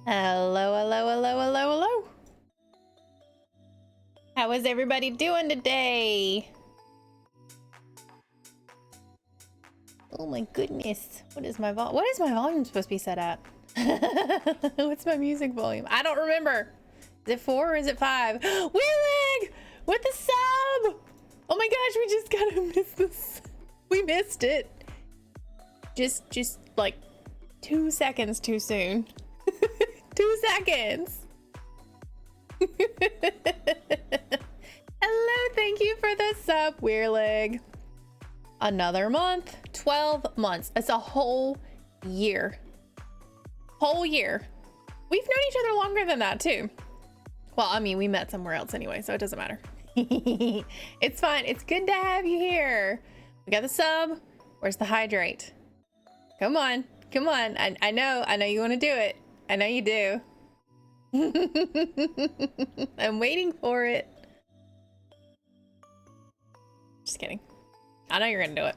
Hello, hello, hello, hello, hello. How is everybody doing today? Oh my goodness. What is my volume supposed to be set at? What's my music volume? I don't remember. Is it 4 or is it 5? Wheeling with the sub! Oh my gosh, we just gotta miss this. We missed it. Just like 2 seconds too soon. 2 seconds. Hello, thank you for the sub, Weirlig. Another month, 12 months. It's a whole year. Whole year. We've known each other longer than that too. Well, I mean, we met somewhere else anyway, so it doesn't matter. It's fine. It's good to have you here. We got the sub. Where's the hydrate? Come on. Come on. I know you want to do it. I know you do. I'm waiting for it. Just kidding. I know you're gonna do it.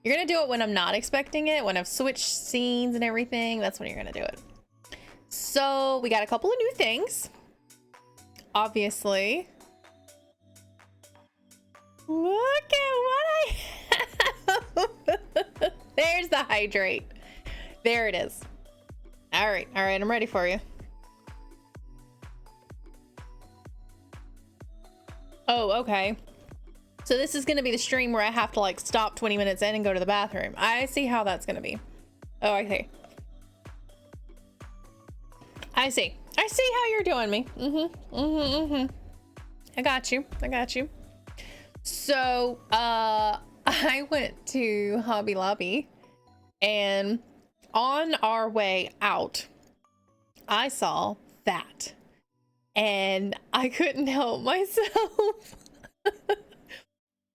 You're gonna do it when I'm not expecting it, when I've switched scenes and everything. That's when you're gonna do it. So we got a couple of new things. Obviously. Look at what I have. There's the hydrate. There it is. All right, I'm ready for you. Oh, okay. So this is gonna be the stream where I have to like stop 20 minutes in and go to the bathroom. I see how that's gonna be. Oh, I see. I see how you're doing me. I got you. So, I went to Hobby Lobby and on our way out, I saw that and I couldn't help myself.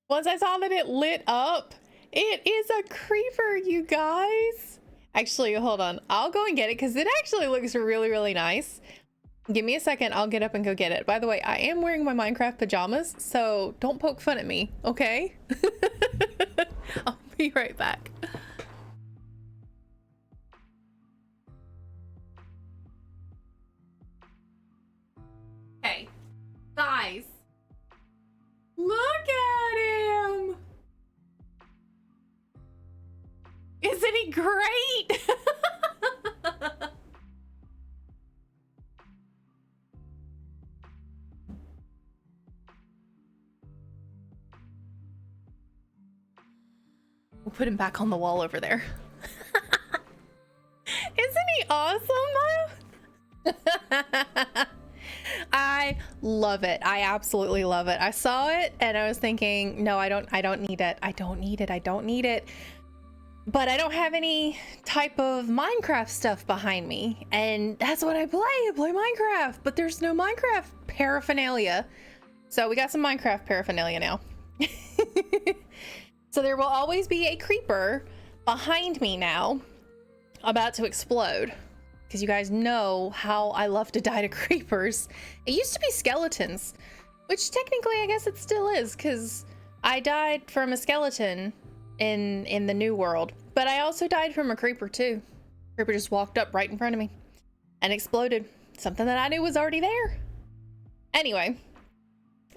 Once I saw that it lit up, it is a creeper, you guys. Actually, hold on. I'll go and get it because it actually looks really, really nice. Give me a second. I'll get up and go get it. By the way, I am wearing my Minecraft pajamas, so don't poke fun at me, okay? I'll be right back. Hey, guys. Look at him! Isn't he great? We'll put him back on the wall over there. Isn't he awesome though? I love it. I absolutely love it. I saw it and I was thinking, no, I don't need it. I don't need it. But I don't have any type of Minecraft stuff behind me. And that's what I play. I play Minecraft, but there's no Minecraft paraphernalia. So we got some Minecraft paraphernalia now. So there will always be a creeper behind me now about to explode. Because you guys know how I love to die to creepers. It used to be skeletons, which technically I guess it still is, because I died from a skeleton in the new world. But I also died from a creeper too. Creeper just walked up right in front of me and exploded. Something that I knew was already there. Anyway,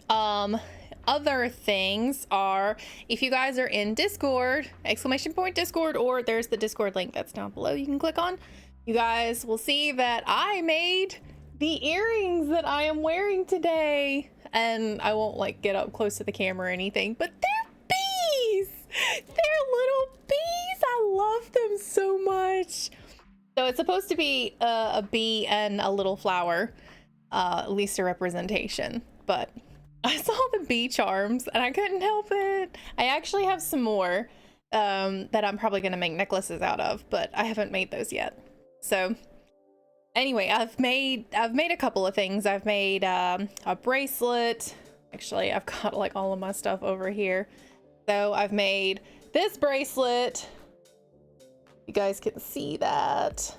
other things are, if you guys are in Discord, !Discord, or there's the Discord link that's down below you can click on. You guys will see that I made the earrings that I am wearing today. And I won't like get up close to the camera or anything, but they're bees! They're little bees! I love them so much. So it's supposed to be a bee and a little flower, at least a representation. But I saw the bee charms and I couldn't help it. I actually have some more that I'm probably gonna make necklaces out of, but I haven't made those yet. So anyway, I've made a couple of things. I've made a bracelet. Actually, I've got like all of my stuff over here. So I've made this bracelet. You guys can see that. So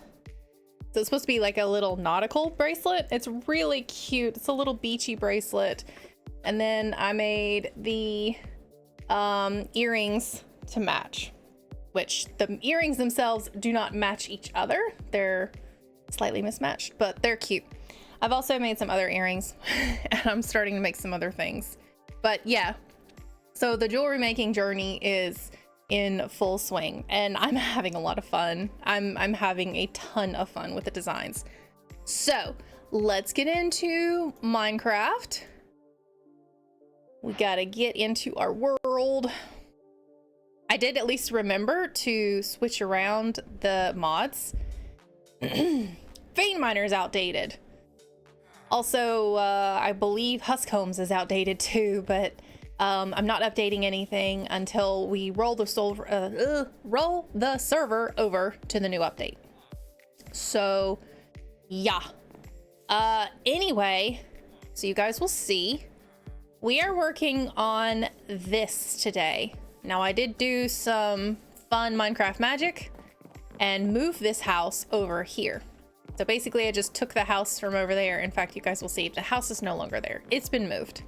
it's supposed to be like a little nautical bracelet. It's really cute. It's a little beachy bracelet. And then I made the earrings to match, which the earrings themselves do not match each other. They're slightly mismatched, but they're cute. I've also made some other earrings and I'm starting to make some other things. But yeah, so the jewelry making journey is in full swing and I'm having a lot of fun. I'm having a ton of fun with the designs. So let's get into Minecraft. We gotta get into our world. I did at least remember to switch around the mods. Vein Miner is outdated. Also, I believe Huskhomes is outdated too, but I'm not updating anything until we roll the server over to the new update. So, yeah. Anyway, so you guys will see, we are working on this today. Now, I did do some fun Minecraft magic and move this house over here. So basically, I just took the house from over there. In fact, you guys will see the house is no longer there. It's been moved.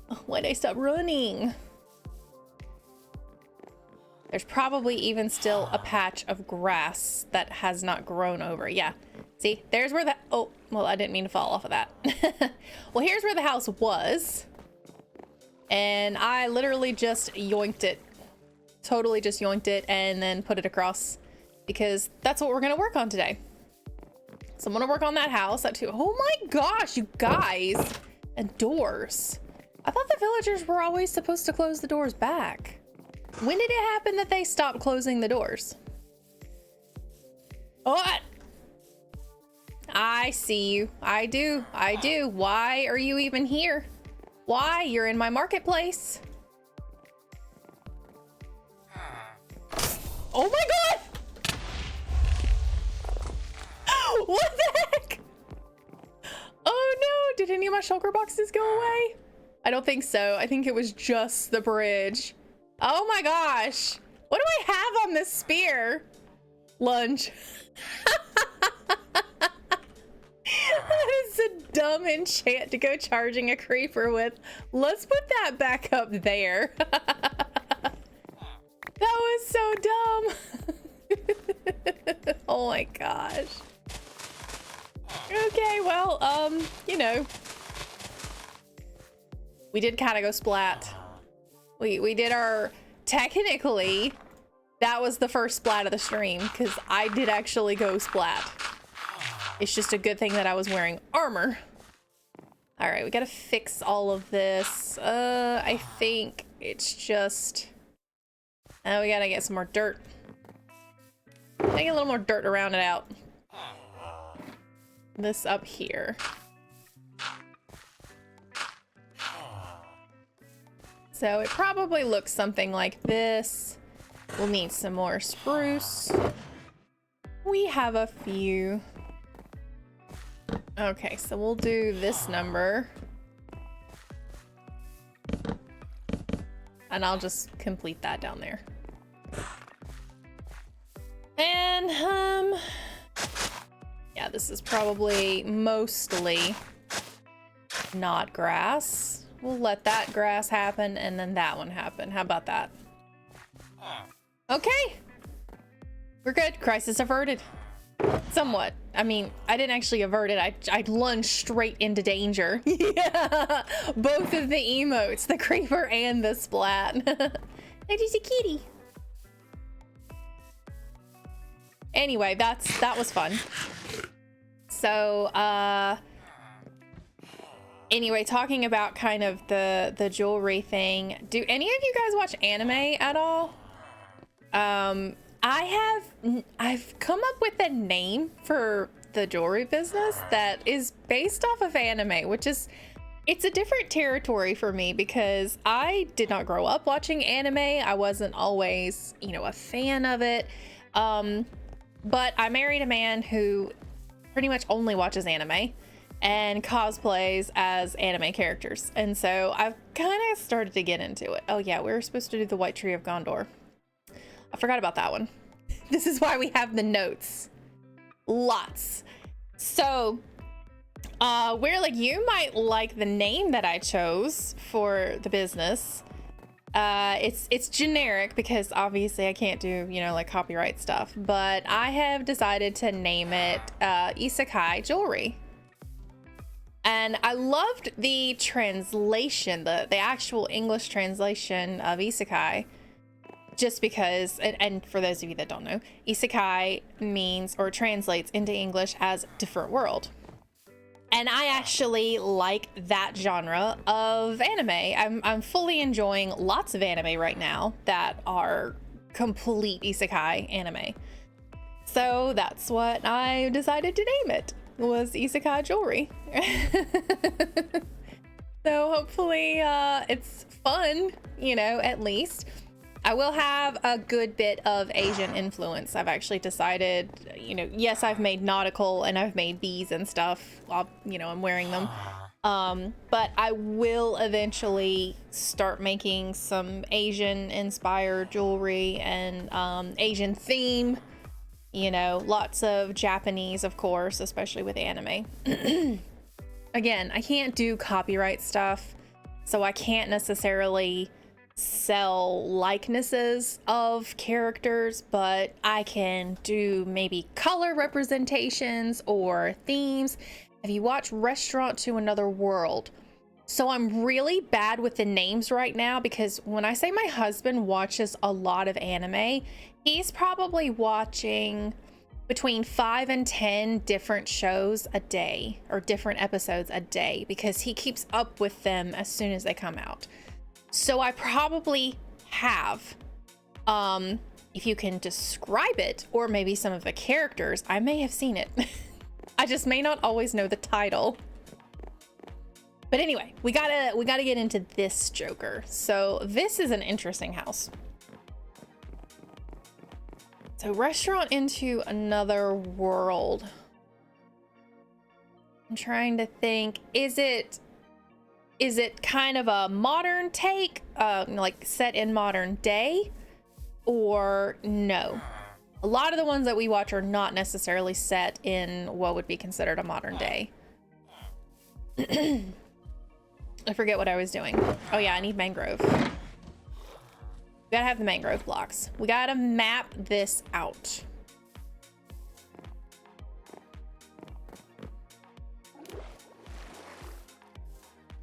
Oh, why'd I stop running? There's probably even still a patch of grass that has not grown over. Yeah. See, there's where the... Oh, well, I didn't mean to fall off of that. Well, here's where the house was. And I literally just yoinked it. Totally just yoinked it and then put it across. Because that's what we're going to work on today. So I'm going to work on that house. That too. Oh my gosh, you guys. And doors. I thought the villagers were always supposed to close the doors back. When did it happen that they stopped closing the doors? What? I see you. I do. I do. Why are you even here? Why? You're in my marketplace. Oh my god! What the heck? Oh no, did any of my shulker boxes go away? I don't think so. I think it was just the bridge. Oh my gosh. What do I have on this spear? Lunge. That is a dumb enchant to go charging a creeper with. Let's put that back up there. That was so dumb. Oh my gosh. Okay, well, you know, we did kind of go splat. We did our, technically, that was the first splat of the stream because I did actually go splat. It's just a good thing that I was wearing armor. All right, we gotta fix all of this. I think it's just, oh, we gotta get some more dirt. Get a little more dirt to round it out. This up here. So it probably looks something like this. We'll need some more spruce. We have a few. Okay, so we'll do this number. And I'll just complete that down there. And, yeah, this is probably mostly not grass. We'll let that grass happen and then that one happen. How about that? Okay. We're good. Crisis averted. Somewhat. I mean, I didn't actually avert it. I lunged straight into danger. Yeah. Both of the emotes, the creeper and the splat. It is a kitty. Anyway, that was fun. So, anyway, talking about kind of the jewelry thing. Do any of you guys watch anime at all? I've come up with a name for the jewelry business that is based off of anime, which is, it's a different territory for me because I did not grow up watching anime. I wasn't always, you know, a fan of it. But I married a man who pretty much only watches anime and cosplays as anime characters. And so I've kind of started to get into it. Oh yeah, we were supposed to do the White Tree of Gondor. I forgot about that one. This is why we have the notes. Lots. So, we're like, you might like the name that I chose for the business. It's generic because obviously I can't do, you know, like copyright stuff, but I have decided to name it Isekai Jewelry. And I loved the translation, the actual English translation of Isekai, just because, and for those of you that don't know, Isekai means or translates into English as different world. And I actually like that genre of anime. I'm fully enjoying lots of anime right now that are complete Isekai anime. So that's what I decided to name it, was Isekai Jewelry. So hopefully it's fun, you know, at least. I will have a good bit of Asian influence. I've actually decided, you know, yes, I've made nautical and I've made these and stuff. You know, I'm wearing them. But I will eventually start making some Asian inspired jewelry and Asian theme, you know, lots of Japanese, of course, especially with anime. Again, I can't do copyright stuff, so I can't necessarily sell likenesses of characters, but I can do maybe color representations or themes. Have you watched Restaurant to Another World? So I'm really bad with the names right now, because when I say my husband watches a lot of anime, he's probably watching between 5 and 10 different shows a day, or different episodes a day, because he keeps up with them as soon as they come out. So I probably have, if you can describe it, or maybe some of the characters, I may have seen it. I just may not always know the title. But anyway, we gotta get into this Joker. So this is an interesting house. So Restaurant into Another World. I'm trying to think, is it kind of a modern take, like set in modern day, or no? A lot of the ones that we watch are not necessarily set in what would be considered a modern day. I forget what I was doing. Oh yeah, I need mangrove. We gotta have the mangrove blocks. We gotta map this out.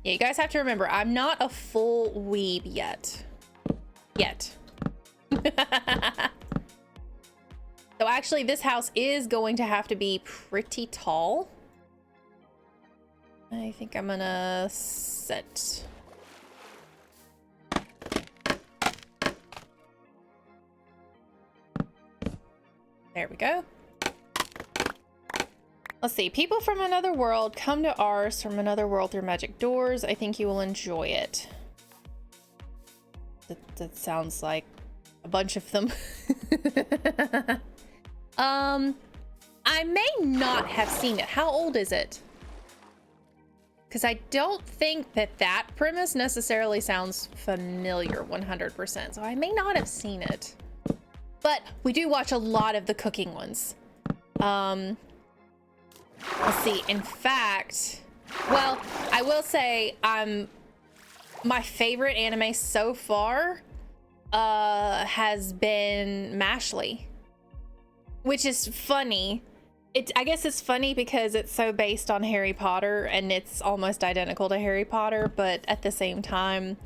Yeah, you guys have to remember, I'm not a full weeb yet. So actually, this house is going to have to be pretty tall. I think I'm gonna set... There we go. Let's see. People from another world come to ours from another world through magic doors. I think you will enjoy it. That sounds like a bunch of them. I may not have seen it. How old is it? Because I don't think that premise necessarily sounds familiar 100%. So I may not have seen it. But we do watch a lot of the cooking ones. Let's see. In fact, well, I will say my favorite anime so far has been Mashley, which is funny. I guess it's funny because it's so based on Harry Potter and it's almost identical to Harry Potter, but at the same time,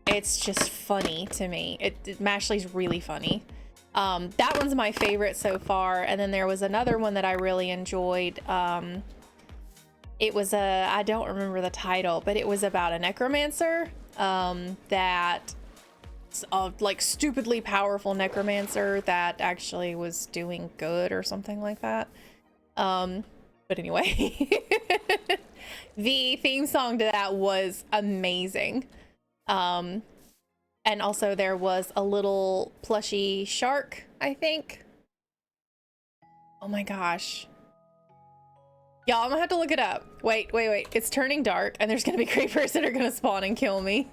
it's just funny to me. Mashley's really funny. That one's my favorite so far. And then there was another one that I really enjoyed. It was I don't remember the title, but it was about a necromancer that like stupidly powerful necromancer that actually was doing good or something like that. But anyway, the theme song to that was amazing. And also there was a little plushy shark, I think. Oh my gosh. Y'all, I'm gonna have to look it up. Wait. It's turning dark and there's gonna be creepers that are gonna spawn and kill me.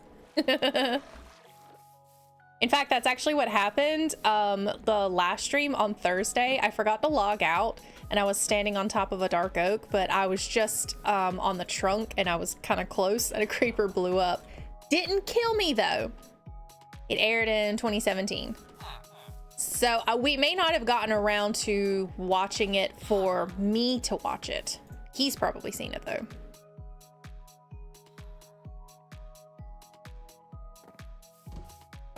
In fact, that's actually what happened. The last stream on Thursday, I forgot to log out and I was standing on top of a dark oak, but I was just on the trunk and I was kind of close and a creeper blew up. Didn't kill me though. It aired in 2017. So we may not have gotten around to watching it for me to watch it. He's probably seen it though.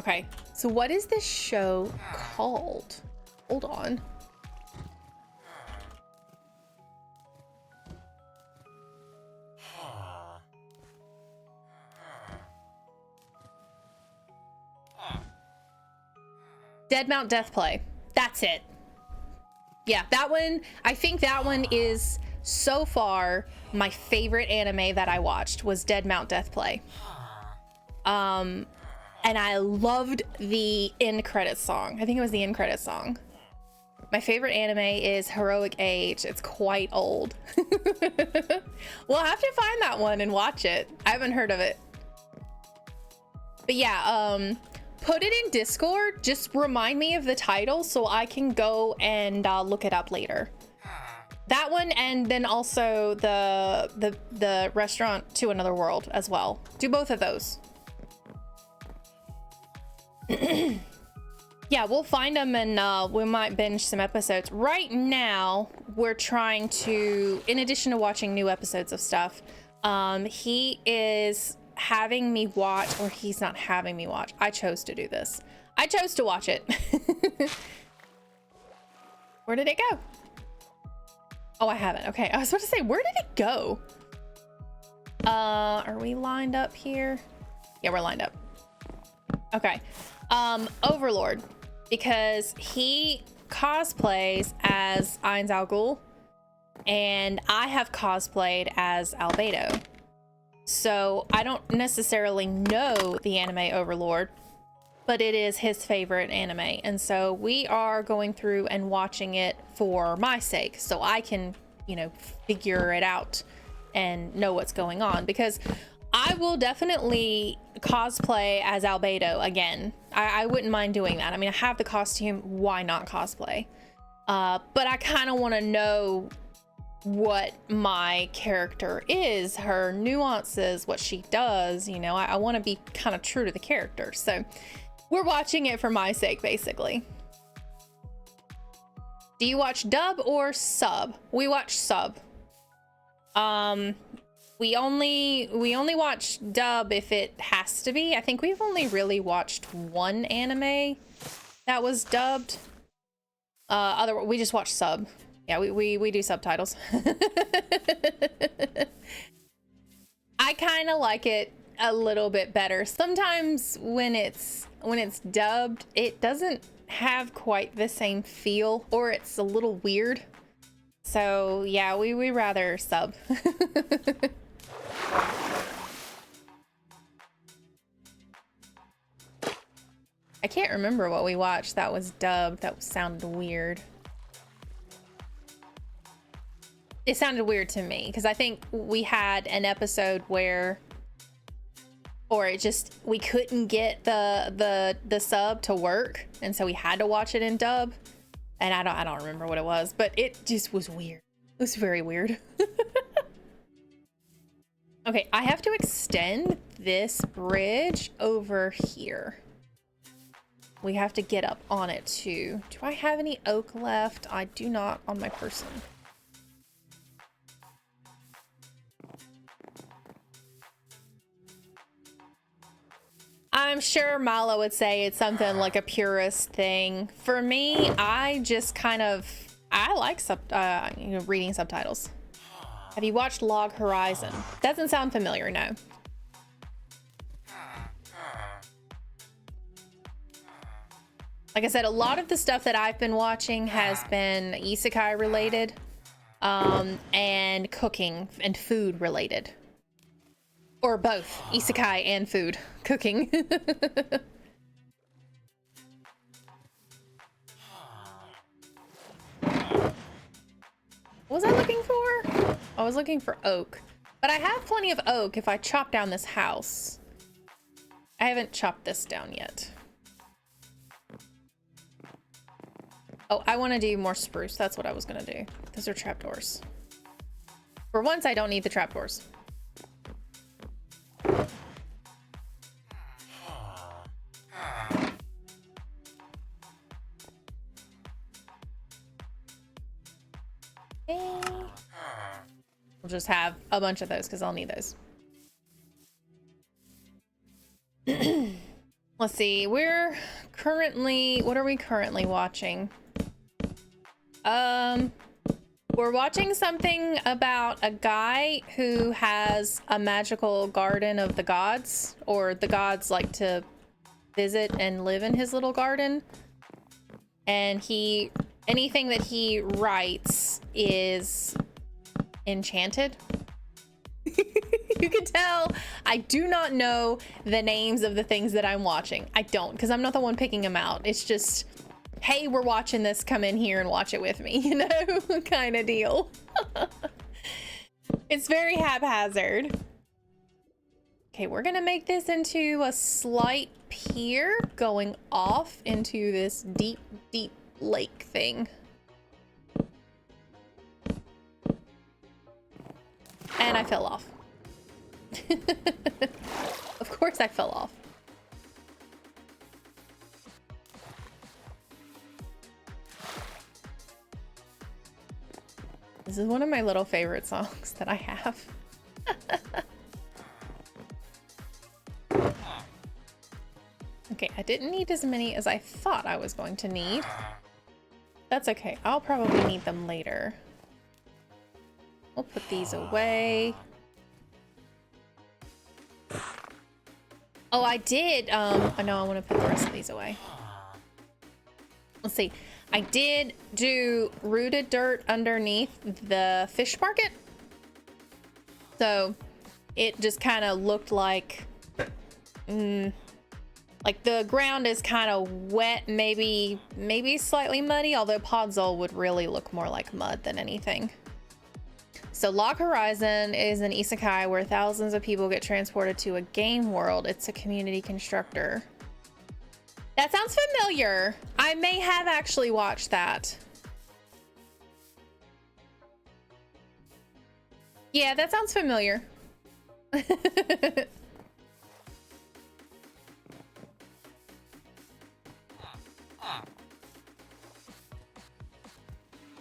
Okay, so what is this show called? Hold on. Dead Mount Death Play. That's it. Yeah, that one, I think that one is so far my favorite anime that I watched was Dead Mount Death Play. And I loved the end credits song. I think it was the end credits song. My favorite anime is Heroic Age. It's quite old. We'll have to find that one and watch it. I haven't heard of it. But yeah, put it in Discord. Just remind me of the title so I can go and look it up later. That one, and then also the restaurant to Another World as well. Do both of those. Yeah, we'll find them and we might binge some episodes. Right now, we're trying to, in addition to watching new episodes of stuff, he is having me watch, or he's not having me watch. I chose to do this. I chose to watch it. Where did it go? Oh, I haven't. Okay, I was about to say, where did it go? Are we lined up here? Yeah, we're lined up. Okay. Overlord, because he cosplays as Ainz Al Ghul, and I have cosplayed as Albedo. So I don't necessarily know the anime Overlord, but it is his favorite anime. And so we are going through and watching it for my sake, so I can, you know, figure it out and know what's going on, because I will definitely cosplay as Albedo again. I wouldn't mind doing that. I mean, I have the costume, why not cosplay? But I kind of want to know what my character is, her nuances, what she does, you know. I want to be kind of true to the character. So we're watching it for my sake, basically. Do you watch dub or sub? We watch sub. We only watch dub if it has to be. I think we've only really watched one anime that was dubbed. We just watch sub. Yeah, we do subtitles. I kind of like it a little bit better. Sometimes when it's dubbed, it doesn't have quite the same feel, or it's a little weird. So yeah, we rather sub. I can't remember what we watched that was dubbed. That sounded weird. It sounded weird to me because I think we had an episode where, or it just, we couldn't get the sub to work, and so we had to watch it in dub. And I don't remember what it was, but it just was weird. It was very weird. Okay, I have to extend this bridge over here. We have to get up on it too. Do I have any oak left? I do not on my person. I'm sure Milo would say it's something like a purist thing. For me, I just kind of, I like reading subtitles. Have you watched Log Horizon? Doesn't sound familiar, no. Like I said, a lot of the stuff that I've been watching has been isekai related, and cooking and food related. Or both, isekai and food, cooking. What was I looking for? I was looking for oak. But I have plenty of oak if I chop down this house. I haven't chopped this down yet. Oh, I want to do more spruce. That's what I was going to do. Those are trapdoors. For once, I don't need the trapdoors. Okay. We'll just have a bunch of those because I'll need those. Let's see. We're currently, what are we currently watching? We're watching something about a guy who has a magical garden of the gods, or the gods like to visit and live in his little garden. And anything that he writes is enchanted. You can tell I do not know the names of the things that I'm watching. I don't, because I'm not the one picking them out. It's just, hey, we're watching this, come in here and watch it with me, you know, kind of deal. It's very haphazard. Okay, we're gonna make this into a slight pier going off into this deep, deep lake thing. And I fell off. Of course I fell off. This is one of my little favorite songs that I have. Okay, I didn't need as many as I thought I was going to need. That's okay. I'll probably need them later. We'll put these away. Oh, I did. I know I want to put the rest of these away. Let's see. I did do rooted dirt underneath the fish market. So it just kind of looked like the ground is kind of wet, maybe slightly muddy, although Podzol would really look more like mud than anything. So Log Horizon is an isekai where thousands of people get transported to a game world. It's a community constructor. That sounds familiar. I may have actually watched that. Yeah, that sounds familiar.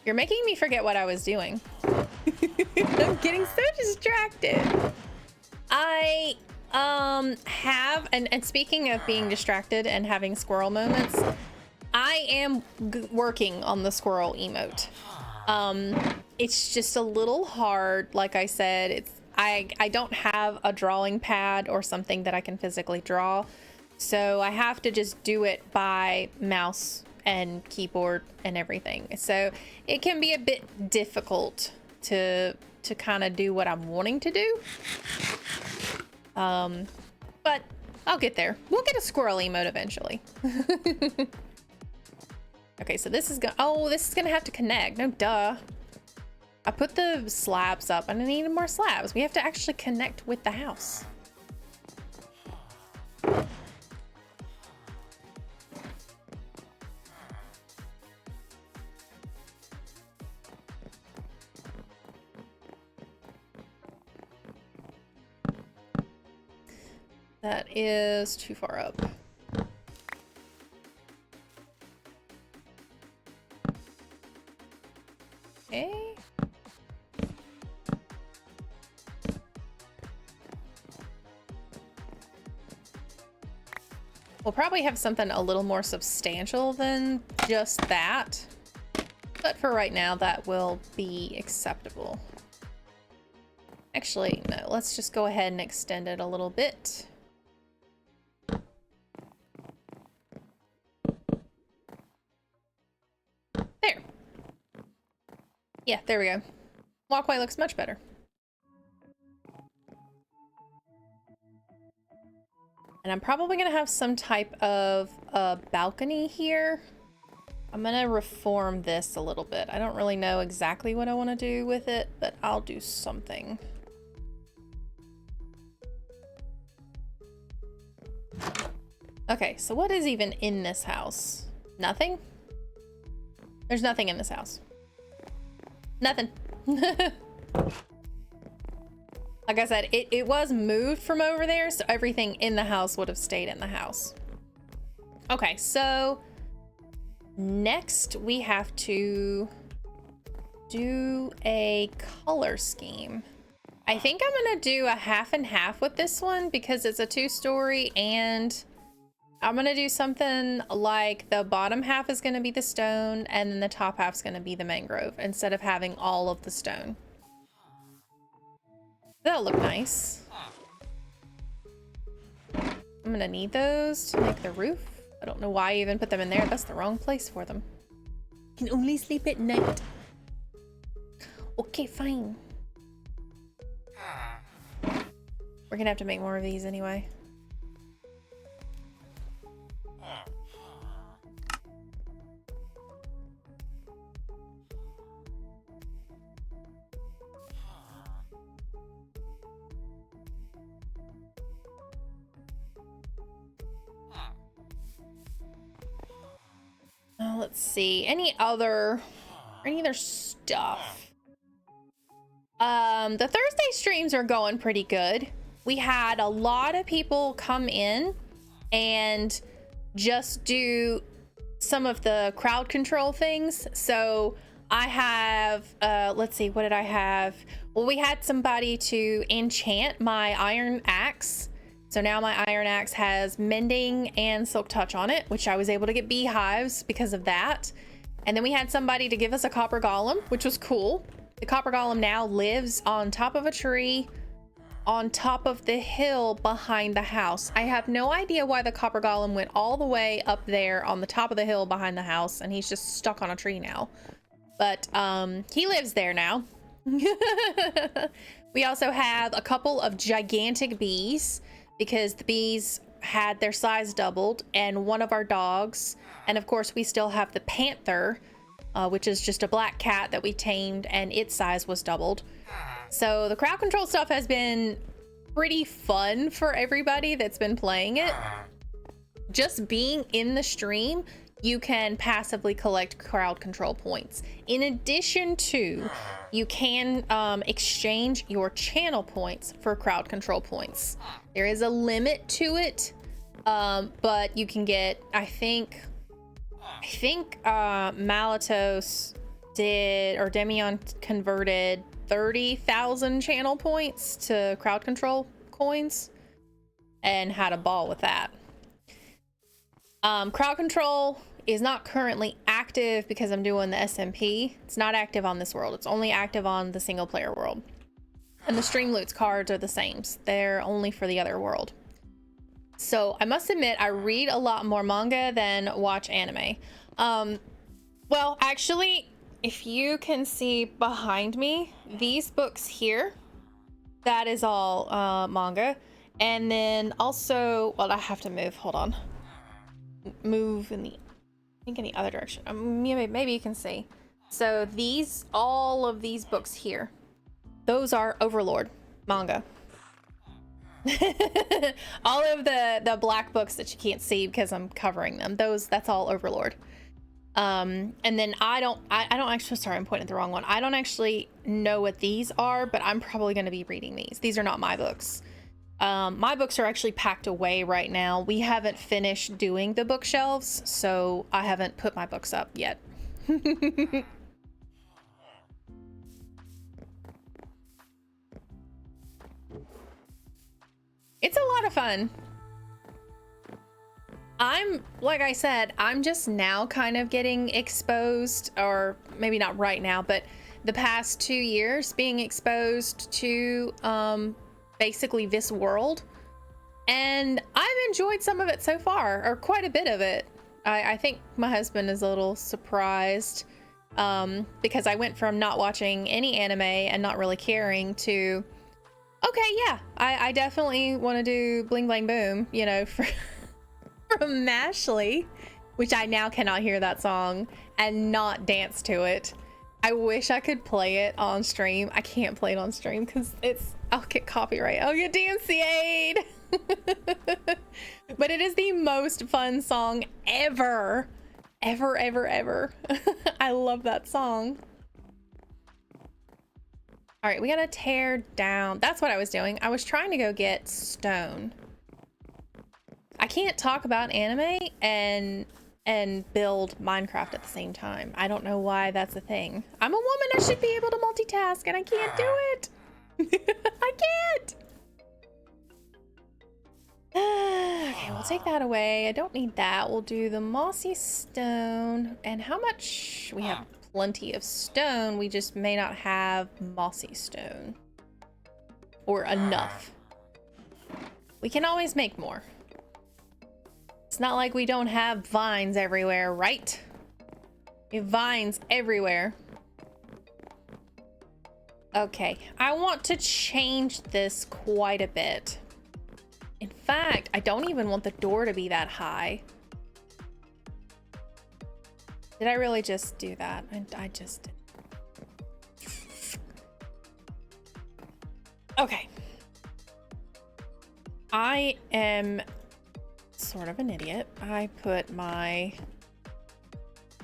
You're making me forget what I was doing. I'm getting so distracted. I have, and speaking of being distracted and having squirrel moments, I am working on the squirrel emote. It's just a little hard. Like I said, I don't have a drawing pad or something that I can physically draw. So I have to just do it by mouse and keyboard and everything. So it can be a bit difficult to kind of do what I'm wanting to do. But I'll get there. We'll get a squirrel emote eventually. Okay, so this is gonna have to connect. No, duh. I put the slabs up and I needed more slabs. We have to actually connect with the house. That is too far up. Okay. We'll probably have something a little more substantial than just that. But for right now, that will be acceptable. Actually, no, let's just go ahead and extend it a little bit. There. Yeah, there we go. Walkway looks much better. And I'm probably gonna have some type of balcony here. I'm gonna reform this a little bit. I don't really know exactly what I want to do with it, but I'll do something. Okay, so what is even in this house? Nothing? There's nothing in this house. Nothing. Like I said, it was moved from over there, so everything in the house would have stayed in the house. Okay, so next we have to do a color scheme. I think I'm gonna do a half and half with this one because it's a 2-story, and I'm gonna do something like the bottom half is gonna be the stone and then the top half is gonna be the mangrove instead of having all of the stone. That'll look nice. I'm gonna need those to make the roof. I don't know why I even put them in there. That's the wrong place for them. Can only sleep at night. Okay, fine. We're gonna have to make more of these anyway. Let's see. Any other stuff? The Thursday streams are going pretty good. We had a lot of people come in and just do some of the crowd control things. So I have, let's see, what did I have? Well, we had somebody to enchant my iron axe. So now my iron axe has mending and silk touch on it, which I was able to get beehives because of that. And then we had somebody to give us a copper golem, which was cool. The copper golem now lives on top of a tree on top of the hill behind the house. I have no idea why the copper golem went all the way up there on the top of the hill behind the house, and he's just stuck on a tree now. But he lives there now. We also have a couple of gigantic bees because the bees had their size doubled, and one of our dogs, and of course we still have the panther, which is just a black cat that we tamed, and its size was doubled. So the crowd control stuff has been pretty fun for everybody that's been playing it. Just being in the stream, you can passively collect crowd control points. In addition to, you can exchange your channel points for crowd control points. There is a limit to it, but you can get, I think Malatos did, or Demion converted 30,000 channel points to crowd control coins and had a ball with that. Crowd control is not currently active because I'm doing the SMP. It's not active on this world. It's only active on the single player world. And the stream loots cards are the same. They're only for the other world. So I must admit, I read a lot more manga than watch anime. Well, actually, if you can see behind me, these books here, that is all manga. And then also, well, I have to move, hold on. Move in the, I think in the other direction. Maybe you can see. So these, all of these books here, those are Overlord manga. All of the black books that you can't see because I'm covering them, that's all Overlord. And then I don't actually, sorry, I'm pointing at the wrong one. I don't actually know what these are, but I'm probably going to be reading these. These are not my books. My books are actually packed away right now. We haven't finished doing the bookshelves, so I haven't put my books up yet. It's a lot of fun. Like I said, I'm just now kind of getting exposed, or maybe not right now, but the past 2 years being exposed to basically this world. And I've enjoyed some of it so far, or quite a bit of it. I think my husband is a little surprised because I went from not watching any anime and not really caring to, okay, yeah, I definitely want to do Bling Blang Boom, you know, from Mashley, which I now cannot hear that song and not dance to it. I wish I could play it on stream. I can't play it on stream because I'll get copyright. I'll get DMCA'd. But it is the most fun song ever. Ever, ever, ever. I love that song. All right, we gotta tear down. That's what I was doing. I was trying to go get stone. I can't talk about anime and and build Minecraft at the same time. I don't know why that's a thing. I'm a woman, I should be able to multitask, and I can't do it. I can't. Okay, we'll take that away. I don't need that. We'll do the mossy stone. And how much? We have plenty of stone. We just may not have mossy stone. Or enough. We can always make more. It's not like we don't have vines everywhere, right? We have vines everywhere. Okay, I want to change this quite a bit. In fact, I don't even want the door to be that high. Did I really just do that? I just did. Okay. I am sort of an idiot. I put my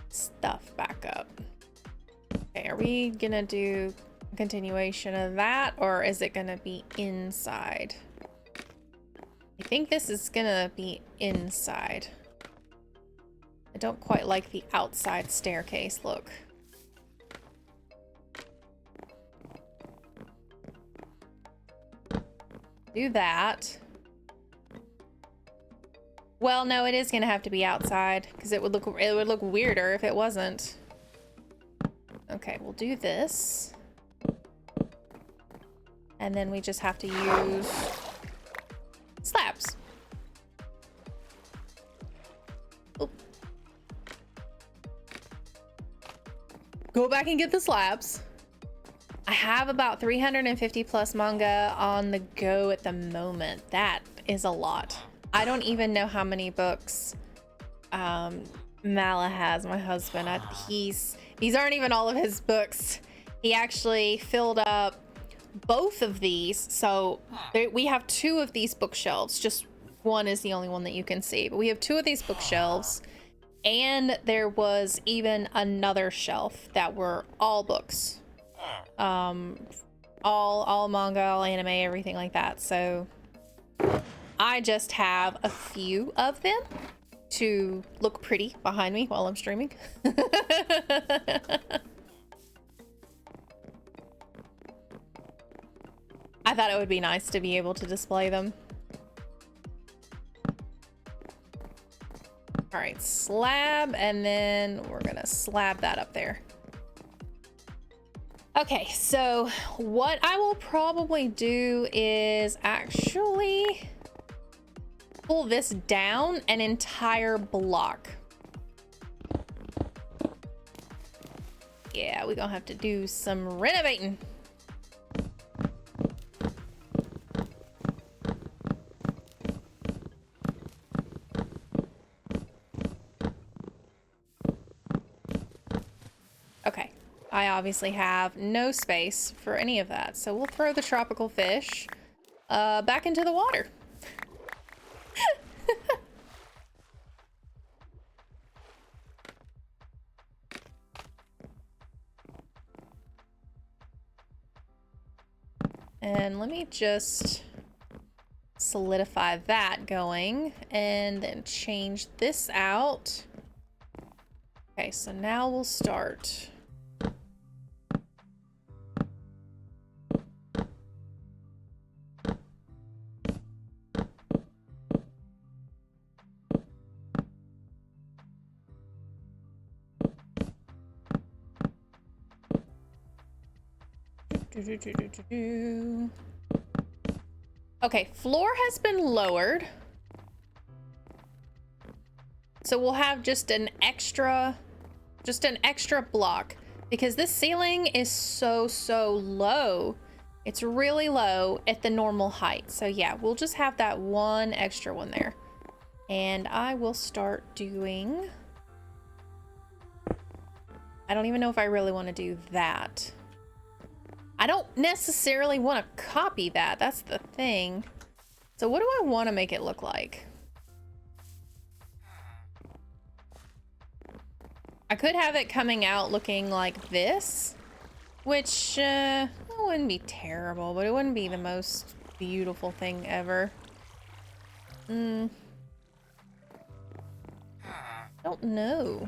stuff back up. Okay, are we gonna do a continuation of that, or is it gonna be inside? I think this is gonna be inside. I don't quite like the outside staircase look. Do that. Well, no, it is gonna have to be outside because it would look weirder if it wasn't. Okay, we'll do this. And then we just have to use slabs. Oop. Go back and get the slabs. I have about 350 plus manga on the go at the moment. That is a lot. I don't even know how many books Mala has, my husband. These aren't even all of his books. He actually filled up both of these. So we have two of these bookshelves. Just one is the only one that you can see. But we have two of these bookshelves. And there was even another shelf that were all books. All manga, all anime, everything like that. So I just have a few of them to look pretty behind me while I'm streaming. I thought it would be nice to be able to display them. All right, slab, and then we're gonna slab that up there. Okay, so what I will probably do is actually pull this down an entire block. Yeah, we're gonna have to do some renovating. Okay, I obviously have no space for any of that, so we'll throw the tropical fish back into the water. And let me just solidify that going and then change this out. Okay, so now we'll start. Okay, floor has been lowered. So we'll have just an extra block because this ceiling is so low. It's really low at the normal height. So yeah, we'll just have that one extra one there. And I will start doing, I don't even know if I really want to do that. I don't necessarily want to copy that. That's the thing. So what do I want to make it look like? I could have it coming out looking like this, which wouldn't be terrible, but it wouldn't be the most beautiful thing ever. Don't don't know.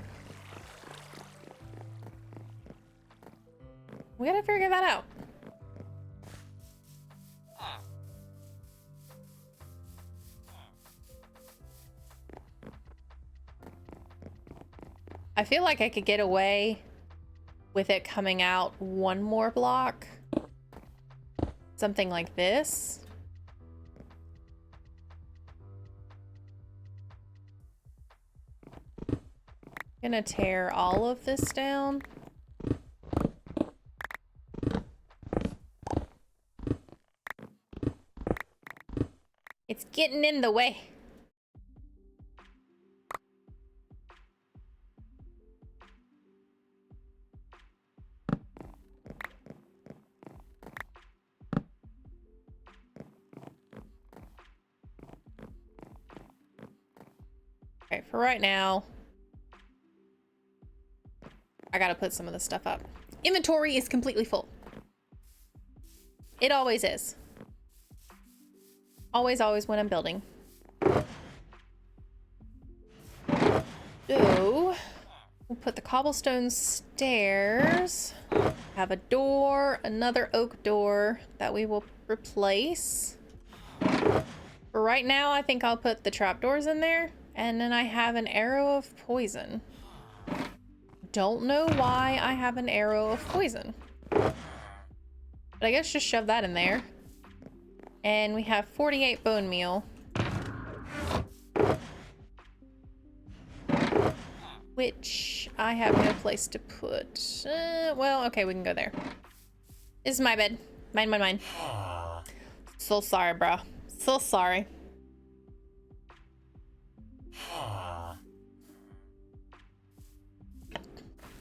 We gotta figure that out. I feel like I could get away with it coming out one more block. Something like this. Gonna tear all of this down. It's getting in the way. Okay, for right now, I gotta put some of this stuff up. Inventory is completely full. It always is. Always, always when I'm building. So, we'll put the cobblestone stairs. Have a door, another oak door that we will replace. For right now, I think I'll put the trapdoors in there. And then I have an arrow of poison. Don't know why I have an arrow of poison. But I guess just shove that in there. And we have 48 bone meal. Which I have no place to put. Well, okay, we can go there. This is my bed. Mine. So sorry, bro. So sorry.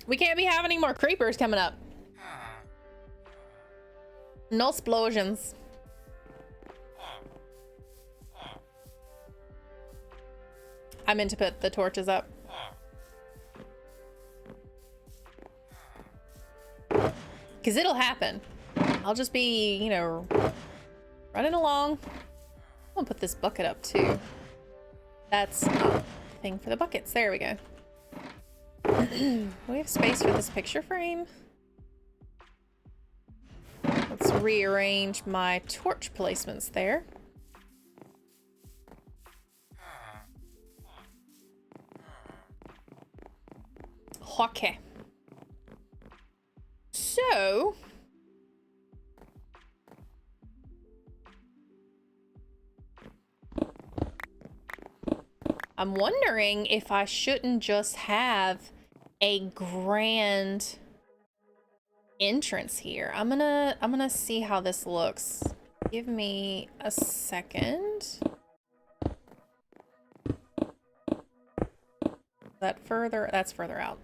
We can't be having any more creepers coming up. No explosions. I meant to put the torches up. Because it'll happen. I'll just be, you know, running along. I'm gonna put this bucket up too. That's not the thing for the buckets. There we go. We have space for this picture frame. Let's rearrange my torch placements there. Okay. So, I'm wondering if I shouldn't just have a grand entrance here. I'm gonna see how this looks. Give me a second. That's further out.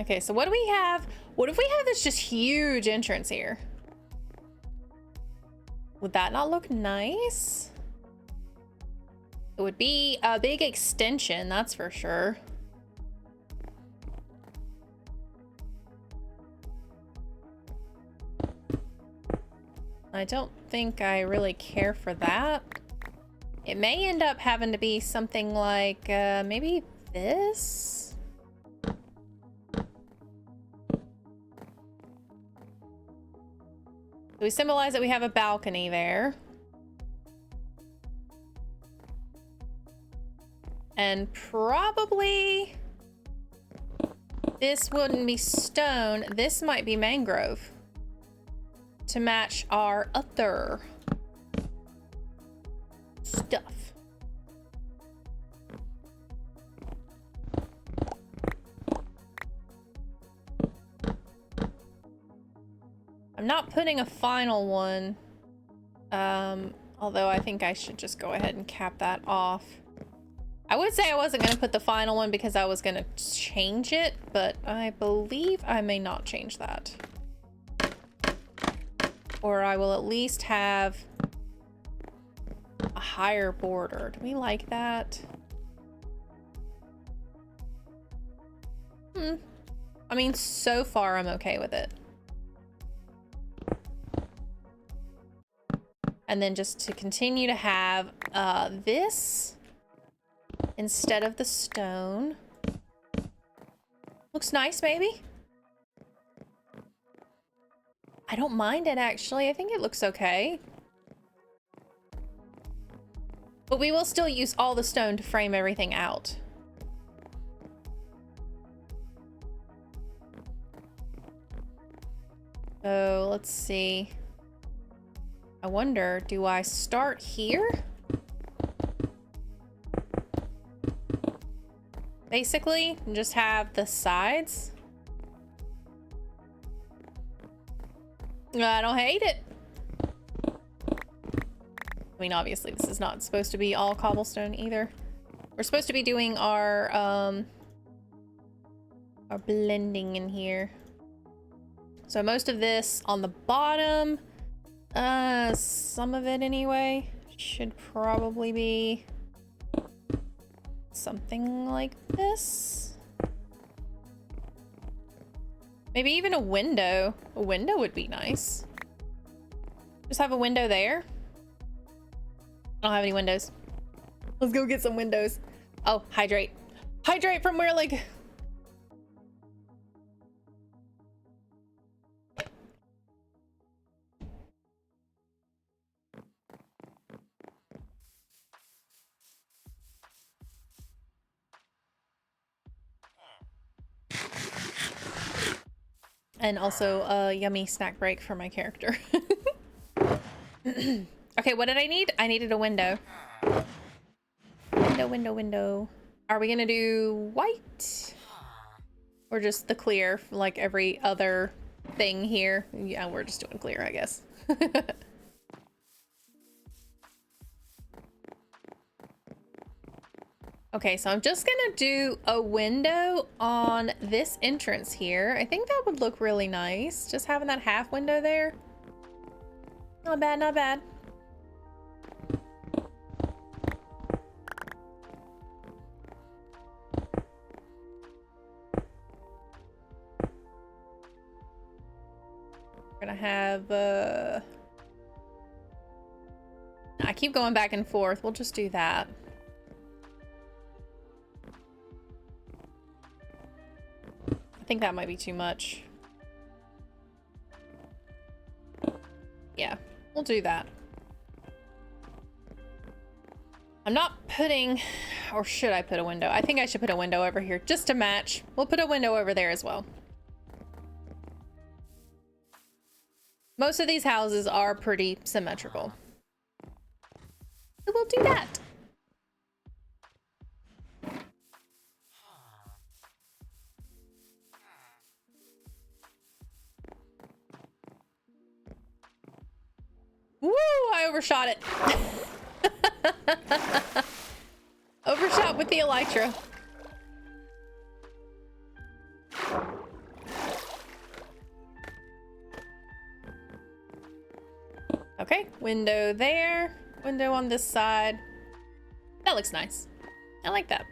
Okay, so what do we have? What if we have this just huge entrance here? Would that not look nice? It would be a big extension, that's for sure. I don't think I really care for that. It may end up having to be something like maybe this. We symbolize that we have a balcony there. And probably this wouldn't be stone. This might be mangrove to match our other stuff. I'm not putting a final one, although I think I should just go ahead and cap that off. I would say I wasn't going to put the final one because I was going to change it, but I believe I may not change that. Or I will at least have a higher border. Do we like that? I mean, so far I'm okay with it. And then just to continue to have this instead of the stone. Looks nice, maybe? I don't mind it, actually. I think it looks okay. But we will still use all the stone to frame everything out. So let's see. I wonder, do I start here? Basically, and just have the sides. I don't hate it. I mean, obviously, this is not supposed to be all cobblestone either. We're supposed to be doing our blending in here. So most of this on the bottom, some of it anyway, should probably be something like this. Maybe even a window. A window would be nice. Just have a window there. I don't have any windows. Let's go get some windows. Oh, hydrate. Hydrate from where, like... And also a yummy snack break for my character. Okay, what did I need? I needed a window. Window, window, window. Are we gonna do white? Or just the clear, like every other thing here? Yeah, we're just doing clear, I guess. Okay, so I'm just gonna do a window on this entrance here. I think that would look really nice. Just having that half window there. Not bad, not bad. We're gonna have, I keep going back and forth. We'll just do that. I think that might be too much. Yeah, we'll do that. I'm not putting, or should I put a window? I think I should put a window over here just to match. We'll put a window over there as well. Most of these houses are pretty symmetrical. So we'll do that. Woo! I overshot it. Overshot with the elytra. Okay, window there. Window on this side. That looks nice. I like that.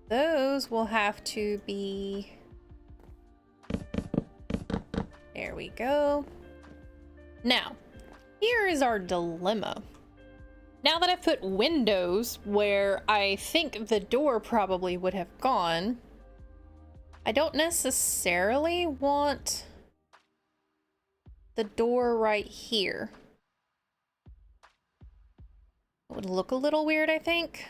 Those will have to be... There we go. Now, here is our dilemma. Now that I've put windows where I think the door probably would have gone, I don't necessarily want the door right here. It would look a little weird, I think.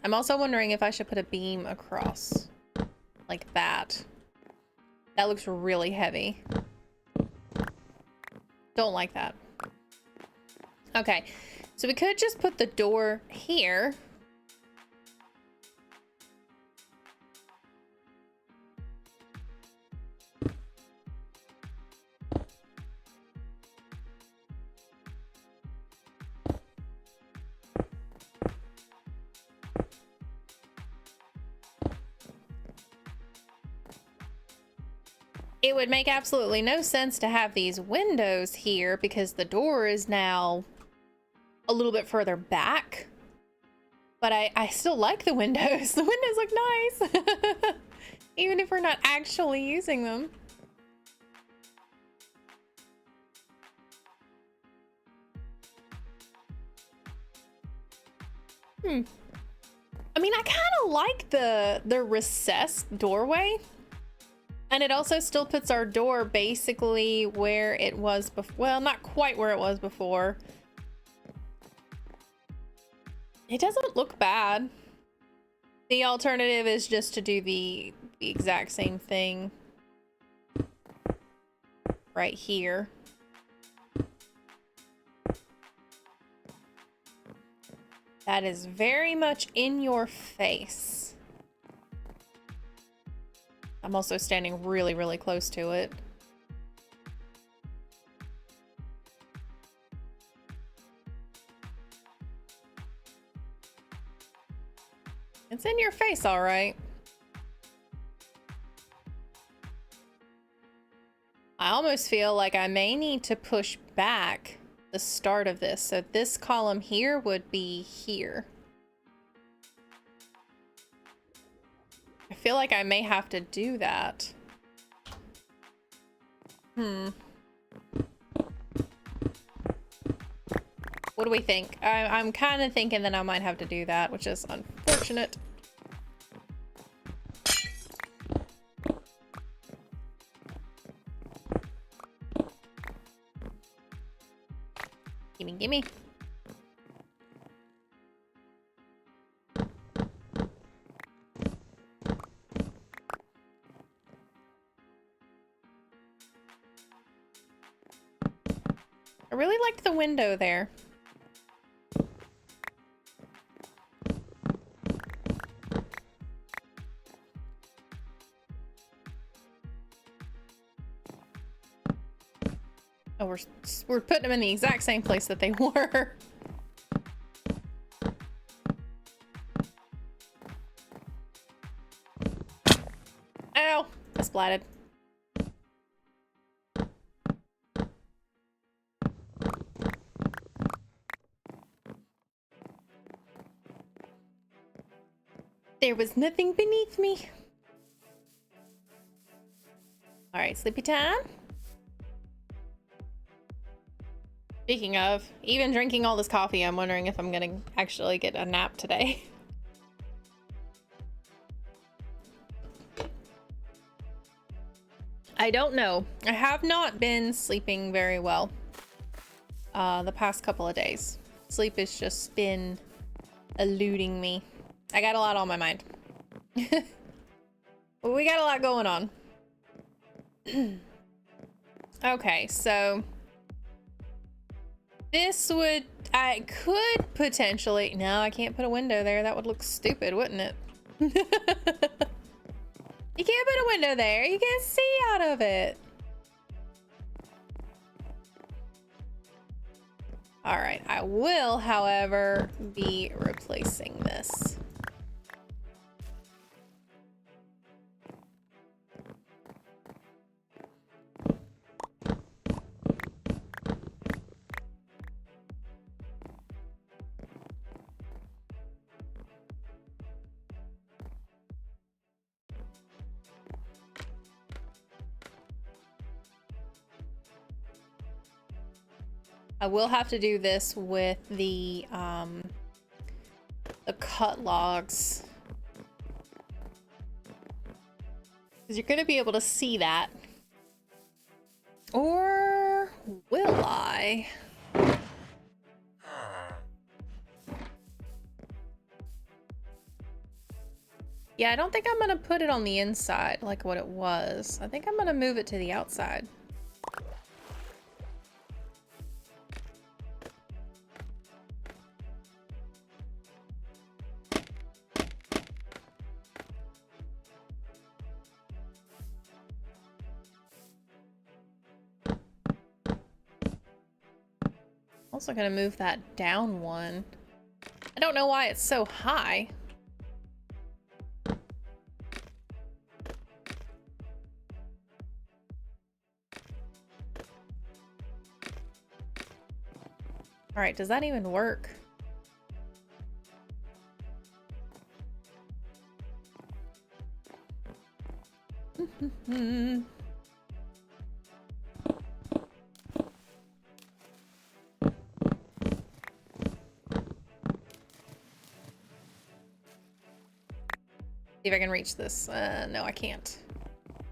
I'm also wondering if I should put a beam across like that. That looks really heavy. Don't like that. Okay, so we could just put the door here. it would make absolutely no sense to have these windows here because the door is now a little bit further back. But I still like the windows. The windows look nice. Even if we're not actually using them. I mean, I kind of like the recessed doorway. And it also still puts our door basically where it was before. Well, not quite where it was before. It doesn't look bad. The alternative is just to do the exact same thing right here. That is very much in your face. I'm also standing really, really close to it. It's in your face, all right. I almost feel like I may need to push back the start of this. So this column here would be here. I feel like I may have to do that. What do we think? I'm kind of thinking that I might have to do that, which is unfortunate. Gimme, gimme. I really liked the window there. Oh, we're putting them in the exact same place that they were. Ow! I splatted. There was nothing beneath me. All right, sleepy time. Speaking of, even drinking all this coffee, I'm wondering if I'm gonna actually get a nap today. I don't know. I have not been sleeping very well the past couple of days. Sleep has just been eluding me. I got a lot on my mind. We got a lot going on. Okay, so this would, I could potentially, no, I can't put a window there. That would look stupid, wouldn't it? You can't put a window there. You can't see out of it. All right, I will, however, be replacing this. I will have to do this with the cut logs. Because you're going to be able to see that. Or will I? Yeah, I don't think I'm going to put it on the inside like what it was. I think I'm going to move it to the outside. Also gonna move that down one. I don't know why it's so high. All right, does that even work? See if I can reach this. No, I can't.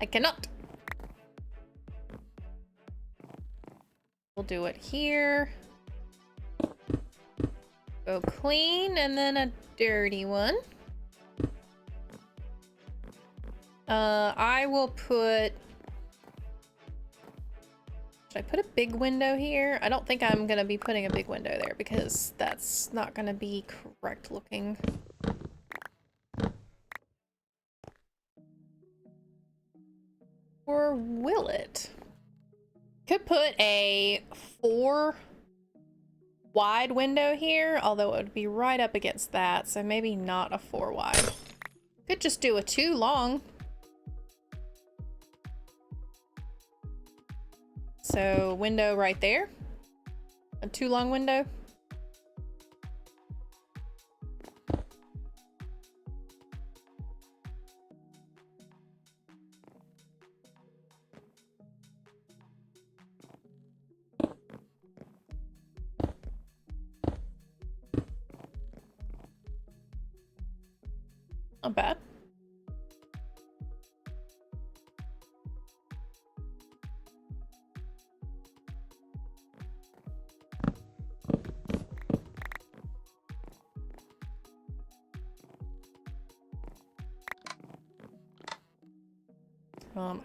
I cannot. We'll do it here. Go clean and then a dirty one. I will put... Should I put a big window here? I don't think I'm gonna be putting a big window there because that's not gonna be correct looking. Or will it? Could put a 4 wide window here, although it would be right up against that, so maybe not a 4 wide. Could just do a 2 long. So window right there. A 2 long window. Not bad.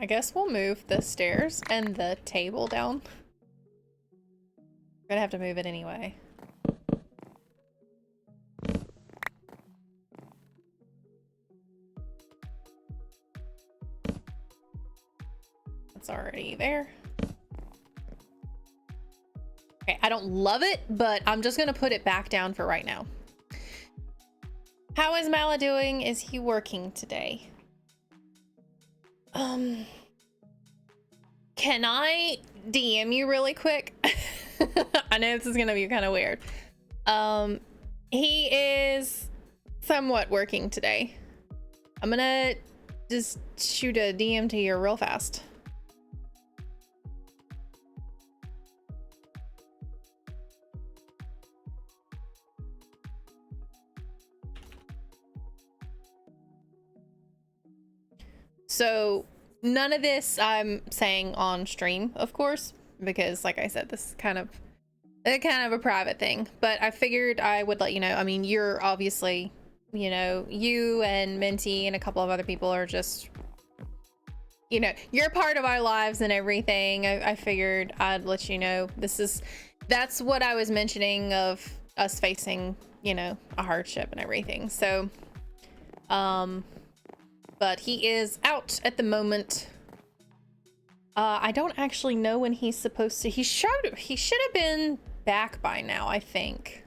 I guess we'll move the stairs and the table down. We're gonna have to move it anyway. It's already there. Okay, I don't love it, but I'm just gonna put it back down for right now. How is Mala doing? Is he working today? Can I DM you really quick? I know this is gonna be kind of weird. He is somewhat working today. I'm gonna just shoot a DM to you real fast. So none of this I'm saying on stream, of course, because like I said, this is kind of a private thing, but I figured I would let you know. I mean, you're obviously, you know, you and Minty and a couple of other people are just, you know, you're part of our lives and everything. I figured I'd let you know. That's what I was mentioning of us facing, you know, a hardship and everything. So, but he is out at the moment. I don't actually know when he's supposed to. He should have been back by now, I think.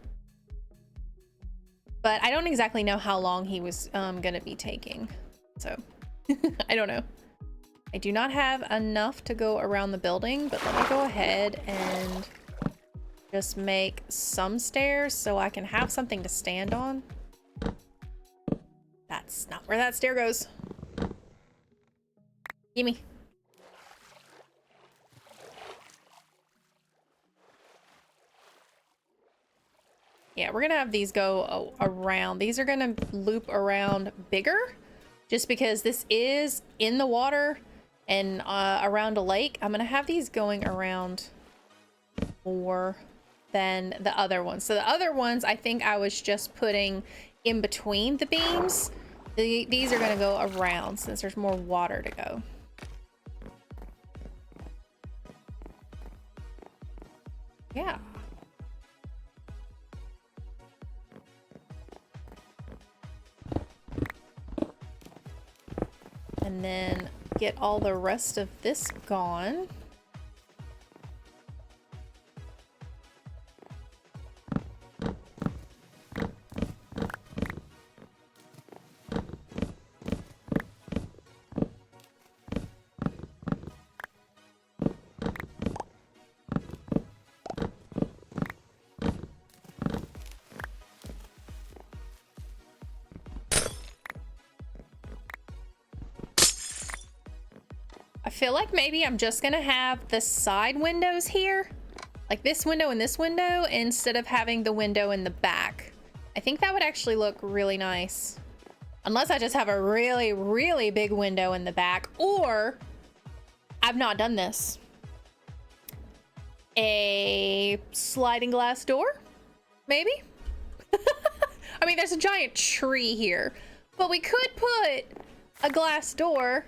But I don't exactly know how long he was gonna be taking. So I don't know. I do not have enough to go around the building, but let me go ahead and just make some stairs so I can have something to stand on. That's not where that stair goes. Gimme. Yeah, we're gonna have these go around. These are gonna loop around bigger just because this is in the water and around a lake. I'm gonna have these going around more than the other ones. So the other ones, I think I was just putting in between the beams. These are gonna go around since there's more water to go. Yeah. And then get all the rest of this gone. feel like maybe I'm just gonna have the side windows here, like this window and this window, instead of having the window in the back. I think that would actually look really nice. Unless I just have a really, really big window in the back, or I've not done this. A sliding glass door, maybe? I mean, there's a giant tree here, but we could put a glass door.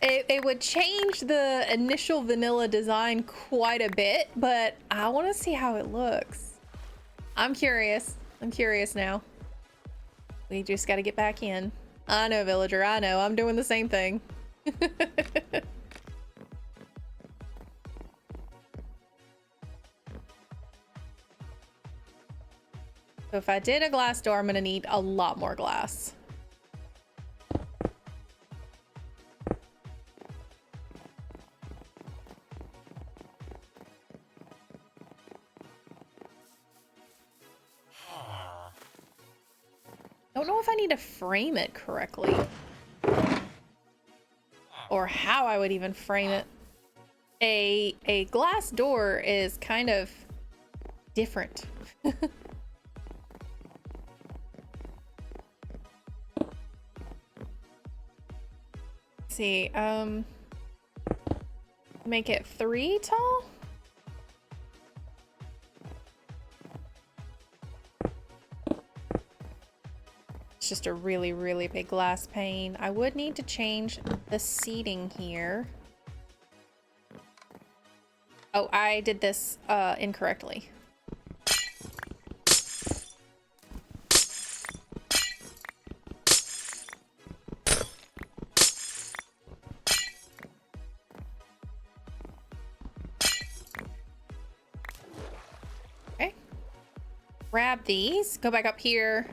It would change the initial vanilla design quite a bit, but I want to see how it looks. I'm curious. I'm curious now. We just got to get back in. I know, villager. I know. I'm doing the same thing. So if I did a glass door, I'm going to need a lot more glass. Don't know if I need to frame it correctly. Or how I would even frame it. A glass door is kind of different. Let's see, make it 3 tall? It's just a really, really big glass pane. I would need to change the seating here. Oh, I did this incorrectly. Okay. Grab these, go back up here.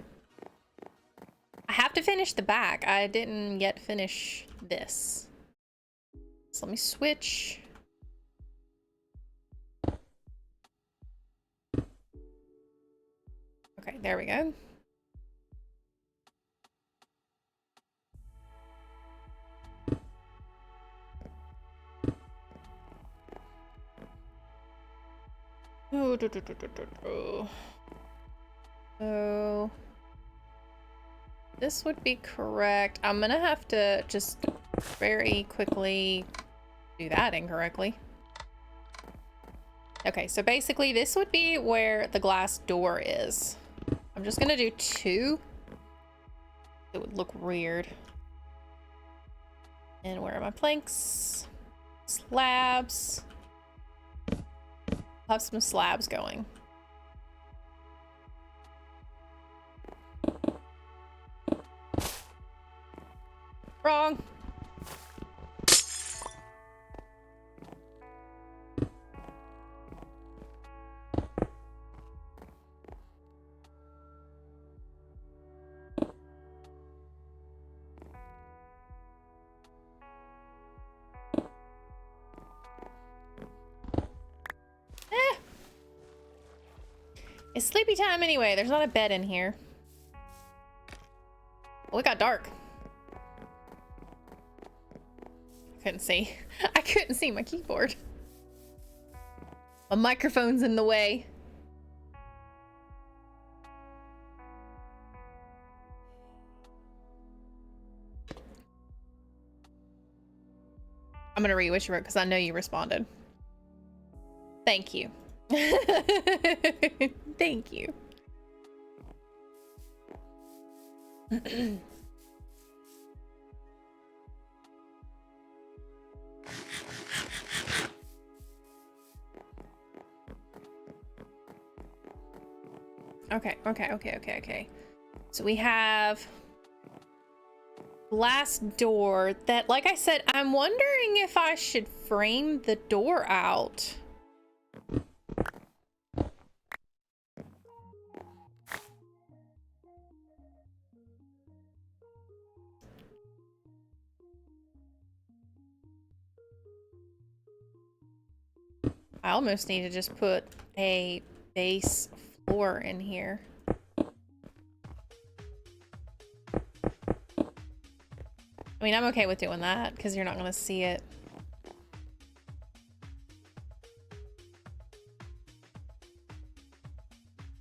I have to finish the back. I didn't yet finish this. So let me switch. Okay, there we go. So this would be correct. I'm gonna have to just very quickly do that incorrectly. Okay, so basically this would be where the glass door is. I'm just gonna do 2. It would look weird. And where are my planks? Slabs. I'll have some slabs going. Wrong. It's sleepy time anyway. There's not a bed in here. Oh, it got dark. I couldn't see. I couldn't see my keyboard. My microphone's in the way. I'm gonna read what you wrote because I know you responded. Thank you. Thank you. Okay. So we have glass door that, like I said, I'm wondering if I should frame the door out. I almost need to just put a base floor in here. I mean, I'm okay with doing that because you're not going to see it.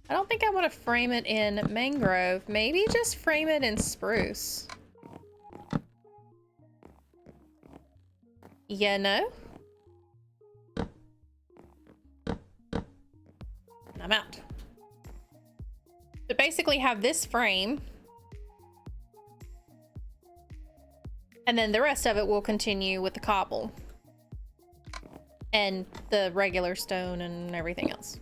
I don't think I want to frame it in mangrove. Maybe just frame it in spruce. Yeah, no? I'm out. So basically have this frame. And then the rest of it will continue with the cobble. And the regular stone and everything else.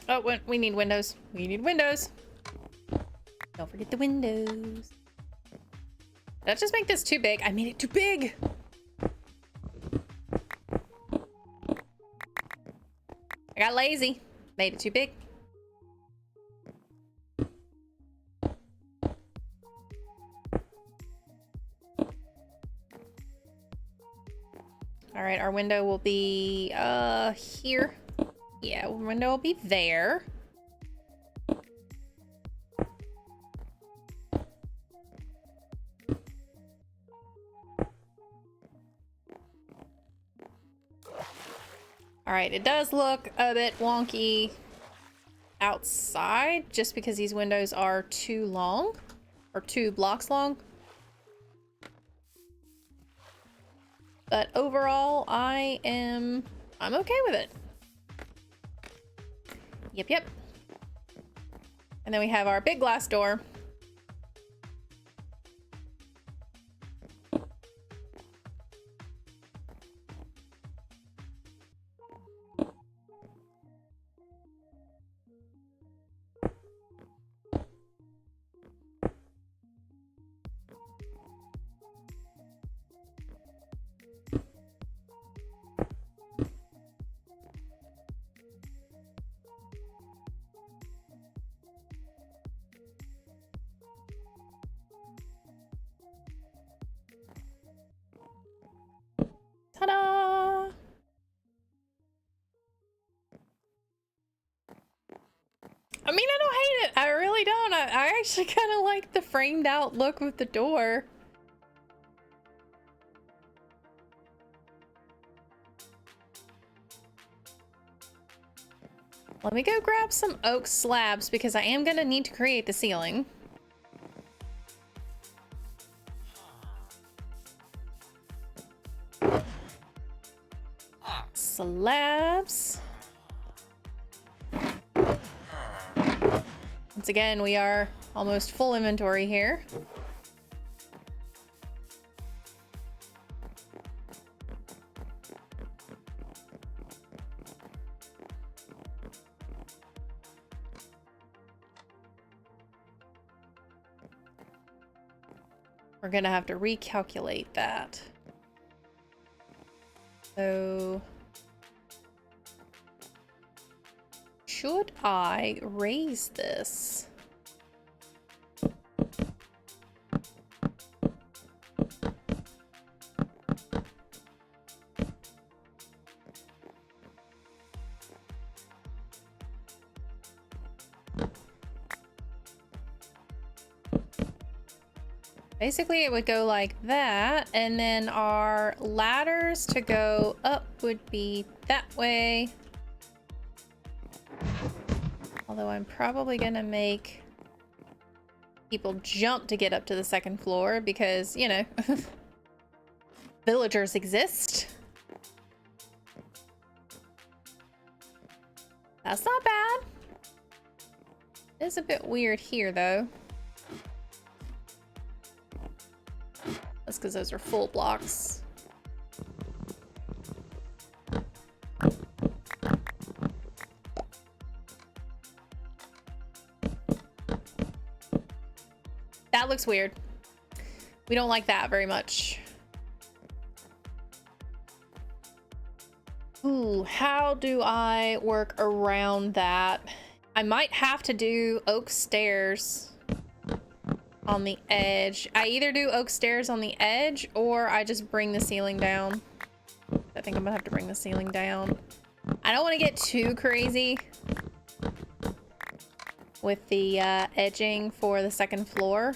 Oh, we need windows. We need windows. Don't forget the windows. Did I just make this too big? I made it too big. I got lazy. Made it too big. All right, our window will be here. Yeah, window will be there. All right, it does look a bit wonky outside just because these windows are too long, or 2 blocks long. But overall, I'm okay with it. Yep. And then we have our big glass door. Ta-da! I mean, I don't hate it. I really don't. I actually kind of like the framed out look with the door. Let me go grab some oak slabs because I am going to need to create the ceiling. Slabs. Once again, we are almost full inventory here. We're gonna have to recalculate that. So, should I raise this? Basically, it would go like that, and then our ladders to go up would be that way. Although I'm probably gonna make people jump to get up to the second floor because, you know, villagers exist. That's not bad. It's a bit weird here, though. That's because those are full blocks. That looks weird. We don't like that very much. Ooh, how do I work around that? I might have to do oak stairs. on the edge. I either do oak stairs on the edge or I just bring the ceiling down. I think I'm gonna have to bring the ceiling down. I don't want to get too crazy with the edging for the second floor.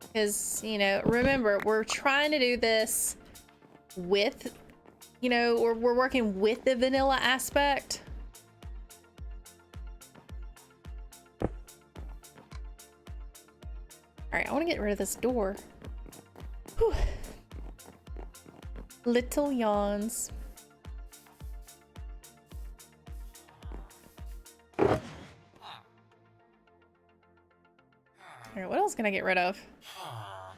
Because, you know, remember, we're trying to do this with, you know, we're working with the vanilla aspect. All right, I want to get rid of this door. Whew. Little yawns. All right, what else can I get rid of?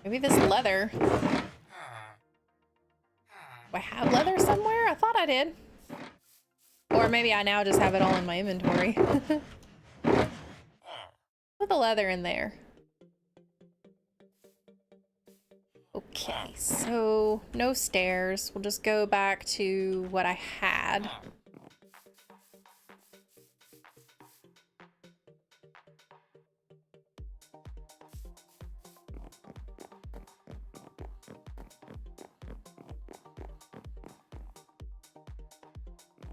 Maybe this leather. Do I have leather somewhere? I thought I did. Or maybe I now just have it all in my inventory. Put the leather in there. Okay, so no stairs. We'll just go back to what I had.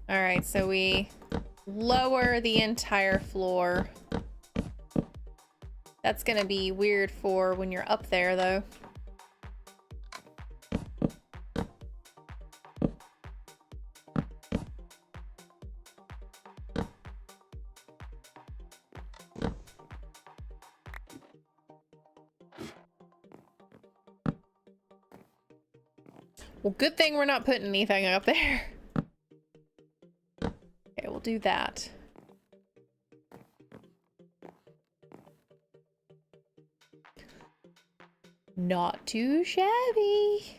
All right, so we lower the entire floor. That's gonna be weird for when you're up there, though. Well, good thing we're not putting anything up there. Okay, we'll do that. Not too shabby.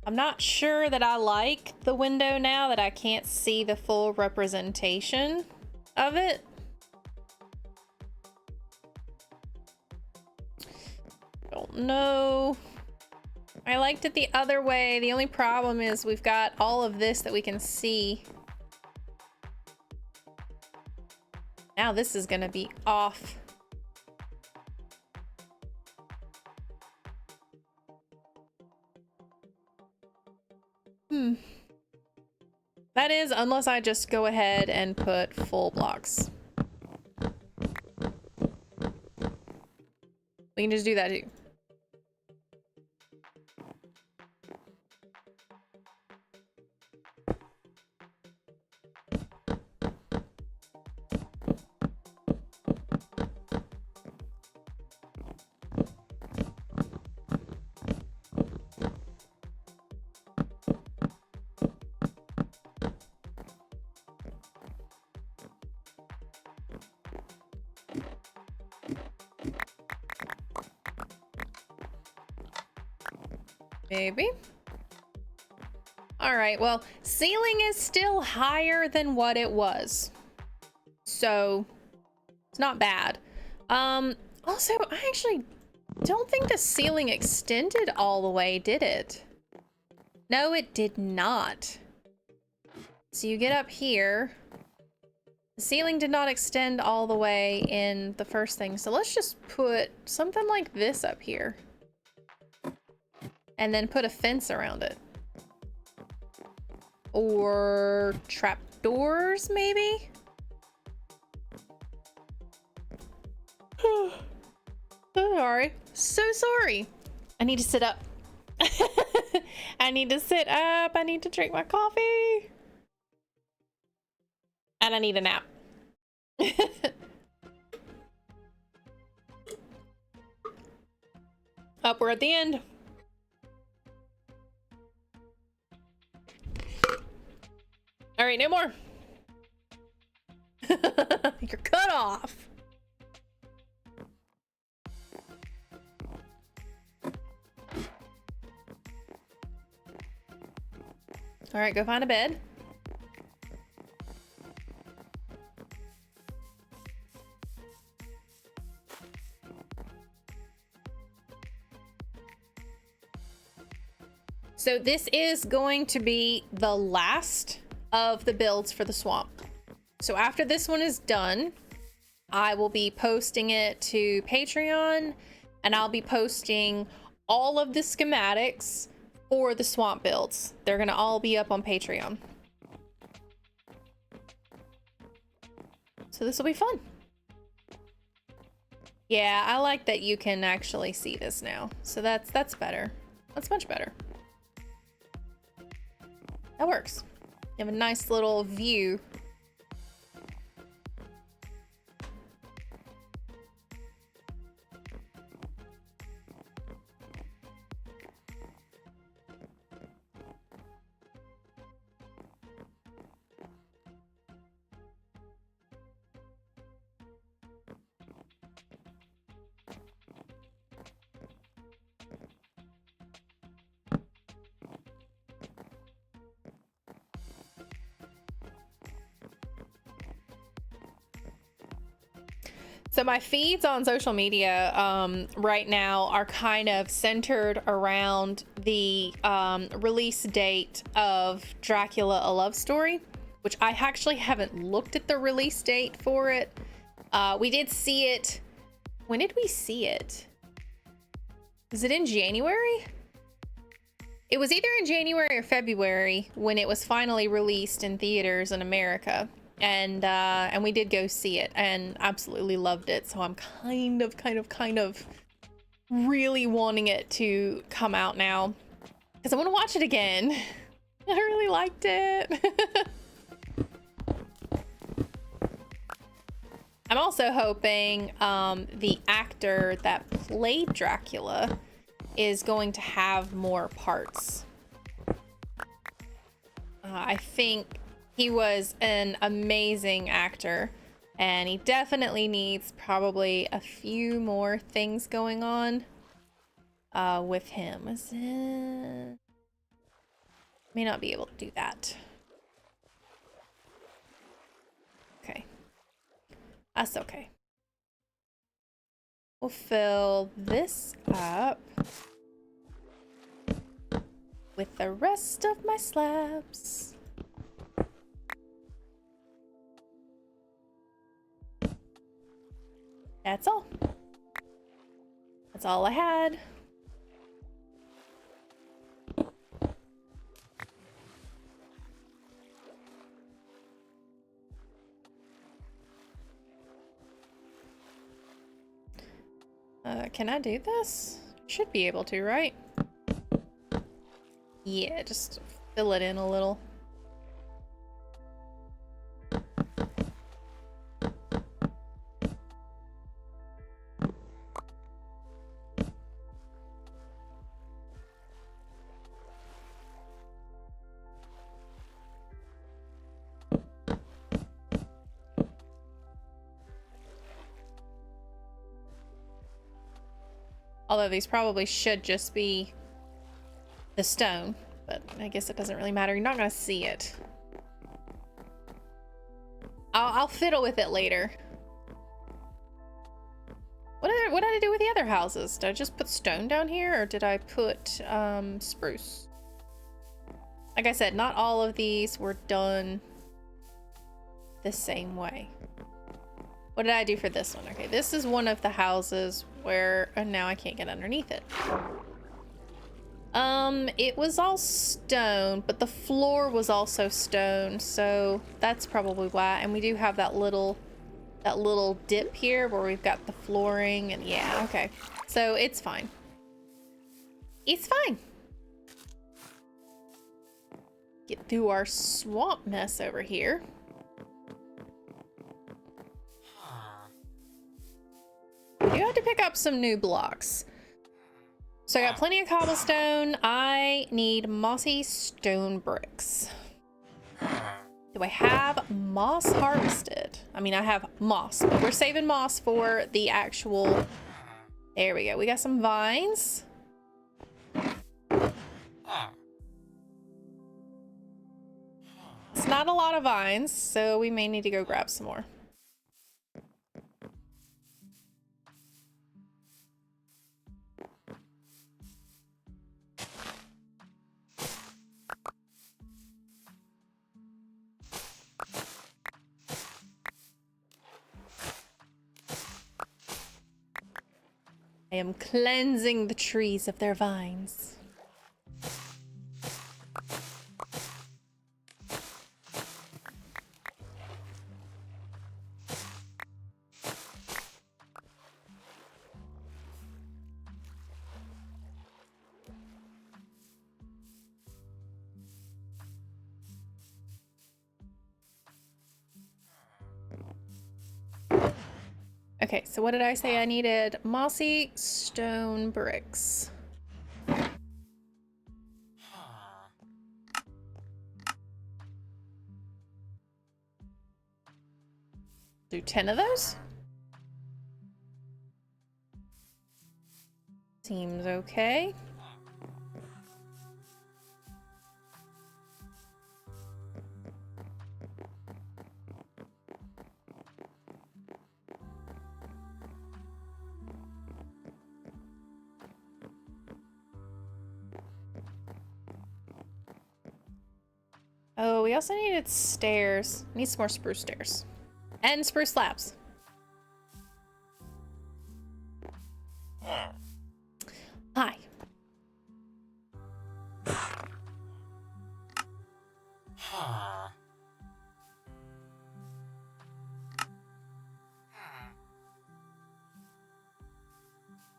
I'm not sure that I like the window now that I can't see the full representation of it. Don't know. I liked it the other way. The only problem is we've got all of this that we can see. Now this is gonna be off. That is, unless I just go ahead and put full blocks. We can just do that too. Maybe. All right, well, ceiling is still higher than what it was. So it's not bad. Also, I actually don't think the ceiling extended all the way, did it? No, it did not. So you get up here. The ceiling did not extend all the way in the first thing. So let's just put something like this up here. And then put a fence around it. Or trapdoors, maybe? Sorry. So sorry. I need to sit up. I need to sit up. I need to drink my coffee. And I need a nap. Up, we're at the end. All right, no more. You're cut off. All right, go find a bed. So this is going to be the last of the builds for the swamp. So after this one is done, I will be posting it to Patreon, and I'll be posting all of the schematics for the swamp builds. They're gonna all be up on Patreon. So this will be fun. Yeah, I like that you can actually see this now. So that's better. That's much better. That works. You have a nice little view. So my feeds on social media right now are kind of centered around the release date of Dracula: A Love Story, which I actually haven't looked at the release date for it. We did see it. When did we see it? Was it in January? It was either in January or February when it was finally released in theaters in America. And we did go see it and absolutely loved it. So I'm kind of really wanting it to come out now because I want to watch it again. I really liked it. I'm also hoping the actor that played Dracula is going to have more parts. I think he was an amazing actor, and he definitely needs probably a few more things going on with him. May not be able to do that. Okay. That's okay. We'll fill this up with the rest of my slabs. That's all. That's all I had. Can I do this? Should be able to, right? Yeah, just fill it in a little. Although these probably should just be the stone, but I guess it doesn't really matter. You're not gonna see it. I'll fiddle with it later. What did I do with the other houses? Did I just put stone down here, or did I put spruce? Like I said, not all of these were done the same way. What did I do for this one? Okay, this is one of the houses where, and now I can't get underneath it. It was all stone, but the floor was also stone, so that's probably why. And we do have that little dip here where we've got the flooring, and yeah, okay. So it's fine. It's fine. Get through our swamp mess over here. We do have to pick up some new blocks. So I got plenty of cobblestone. I need mossy stone bricks. Do I have moss harvested? I mean, I have moss, but we're saving moss for the actual... There we go. We got some vines. It's not a lot of vines, so we may need to go grab some more. I am cleansing the trees of their vines. Okay, so what did I say I needed? Mossy stone bricks. Do 10 of those? Seems okay. Oh, we also needed stairs. Need some more spruce stairs. And spruce slabs. Hi.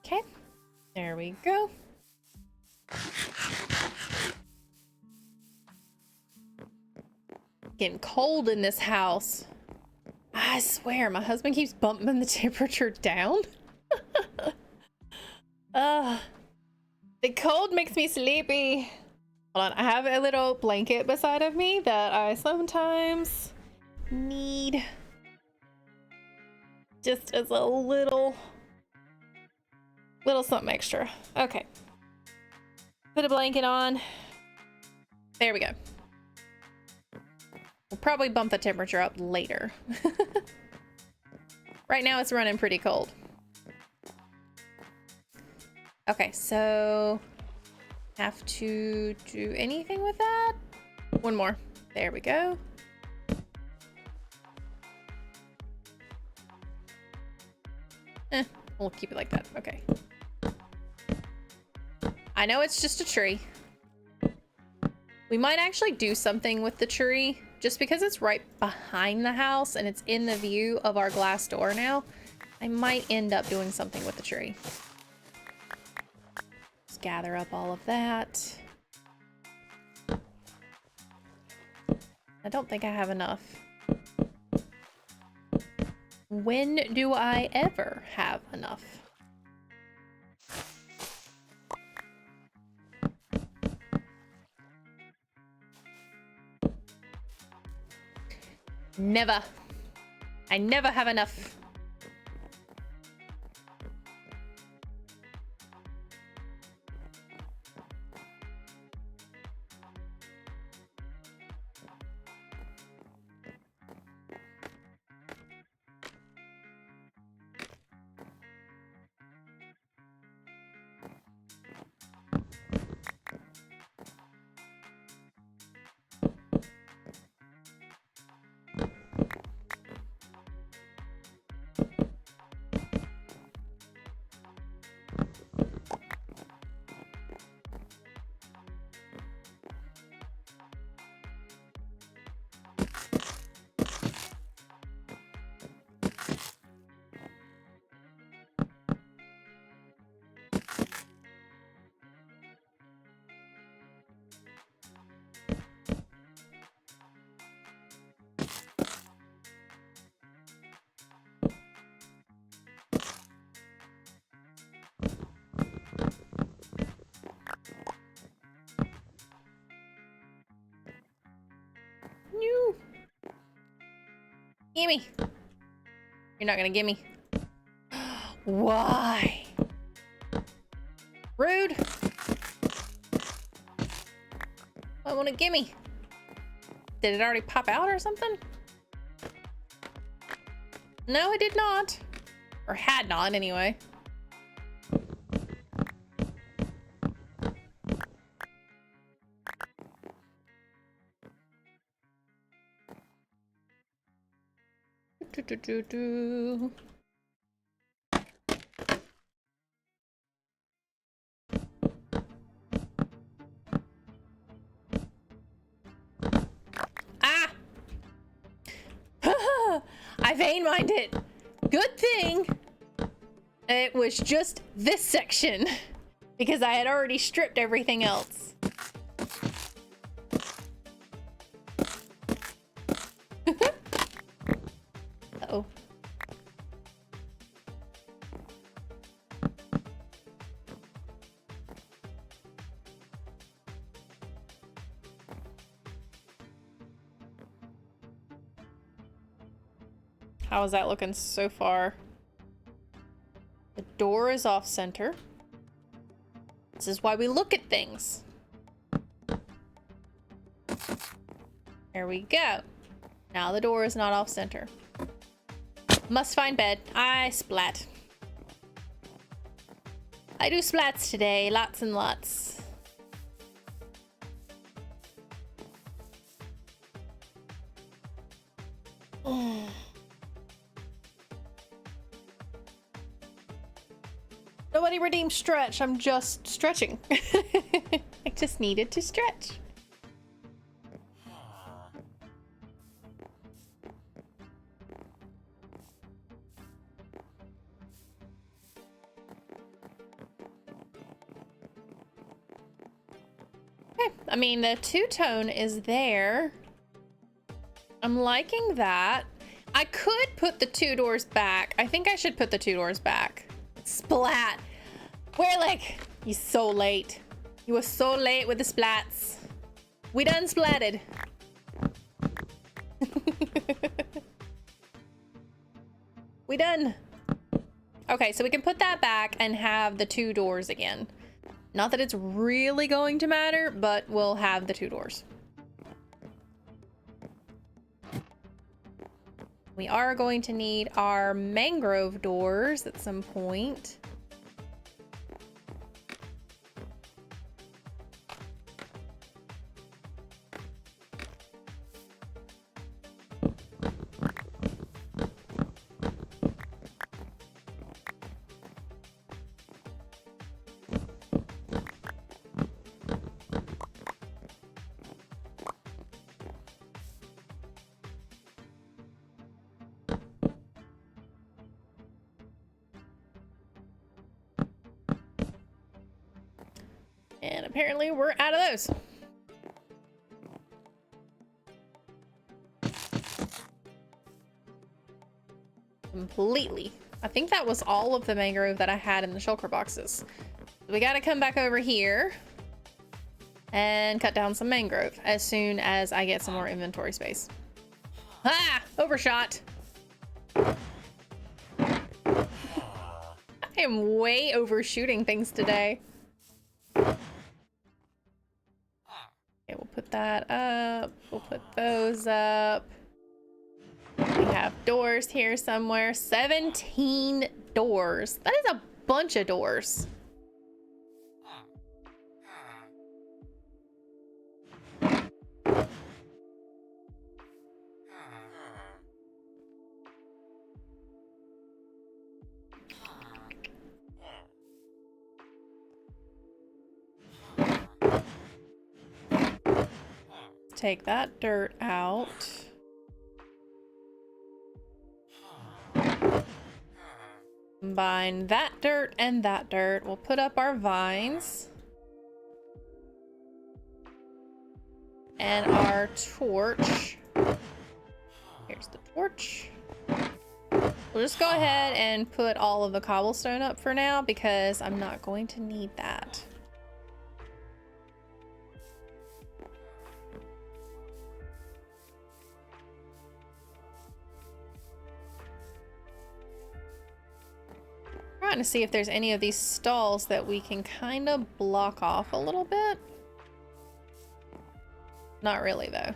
Okay, there we go. Getting cold in this house. I swear, my husband keeps bumping the temperature down. The cold makes me sleepy. Hold on, I have a little blanket beside of me that I sometimes need just as a little something extra. Okay. Put a blanket on. There we go. We'll probably bump the temperature up later. Right now it's running pretty cold. Okay, so have to do anything with that? One more. There we go. We'll keep it like that. Okay. I know it's just a tree. We might actually do something with the tree just because it's right behind the house and it's in the view of our glass door now. I might end up doing something with the tree. Just gather up all of that. I don't think I have enough. When do I ever have enough? Never. I never have enough. No. Gimme. You're not gonna gimme. Why? Rude. I want a gimme. Did it already pop out or something? No, it did not. Or had not, anyway. Do, do, do, do. I vein mined it. Good thing it was just this section because I had already stripped everything else. Uh-oh. How is that looking so far? The door is off center. This is why we look at things. There we go. Now the door is not off center. Must find bed. I splat. I do splats today. Lots and lots. Nobody redeemed stretch. I'm just stretching. I just needed to stretch. Okay, I mean, the two-tone is there. I'm liking that. I could put the two doors back. I think I should put the two doors back. Splat. We're like, you so late. You were so late with the splats. We done splatted. We done. Okay, so we can put that back and have the two doors again. Not that it's really going to matter, but we'll have the two doors. We are going to need our mangrove doors at some point. And apparently we're out of those. Completely. I think that was all of the mangrove that I had in the shulker boxes. We gotta come back over here and cut down some mangrove as soon as I get some more inventory space. Ah! Overshot! I am way overshooting things today. Okay, we'll put that up. We'll put those up. We have doors here somewhere. 17 doors. That is a bunch of doors. Take that dirt out. Combine that dirt and that dirt. We'll put up our vines. And our torch. Here's the torch. We'll just go ahead and put all of the cobblestone up for now because I'm not going to need that. Trying to see if there's any of these stalls that we can kind of block off a little bit. Not really though.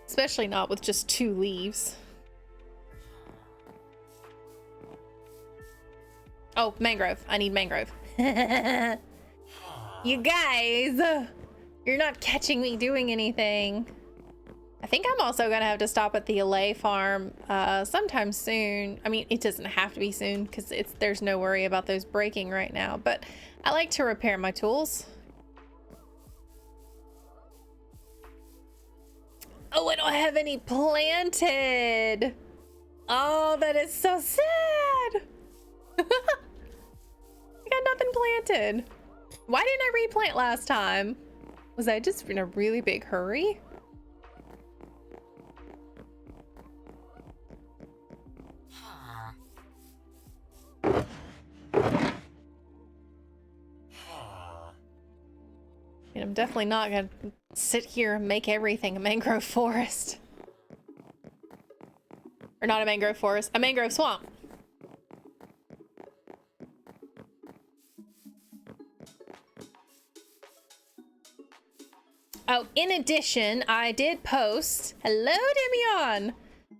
Especially not with just 2 leaves. Oh, mangrove. I need mangrove. You guys, you're not catching me doing anything. I think I'm also gonna have to stop at the allay farm sometime soon. I mean, it doesn't have to be soon because there's no worry about those breaking right now, but I like to repair my tools. Oh, I don't have any planted. Oh, that is so sad. I got nothing planted. Why didn't I replant last time? Was I just in a really big hurry? And I'm definitely not gonna sit here and make everything a mangrove forest. Or not a mangrove forest, a mangrove swamp. Oh, in addition, I did post, hello Demion!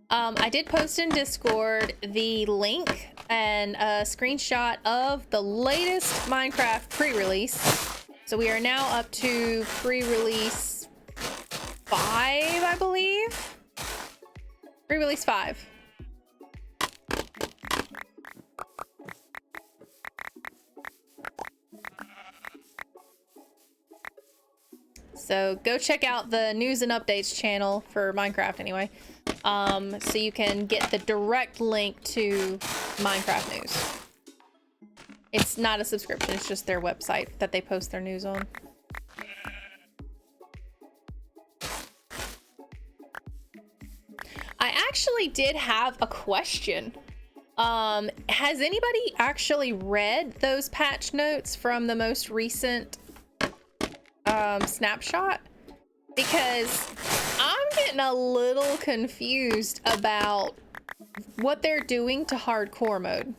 I did post in Discord the link and a screenshot of the latest Minecraft pre-release. So we are now up to pre-release 5, I believe. Pre-release 5. So go check out the news and updates channel for Minecraft anyway. So you can get the direct link to Minecraft news. It's not a subscription, it's just their website that they post their news on. I actually did have a question. Has anybody actually read those patch notes from the most recent snapshot? Because I'm getting a little confused about what they're doing to hardcore mode.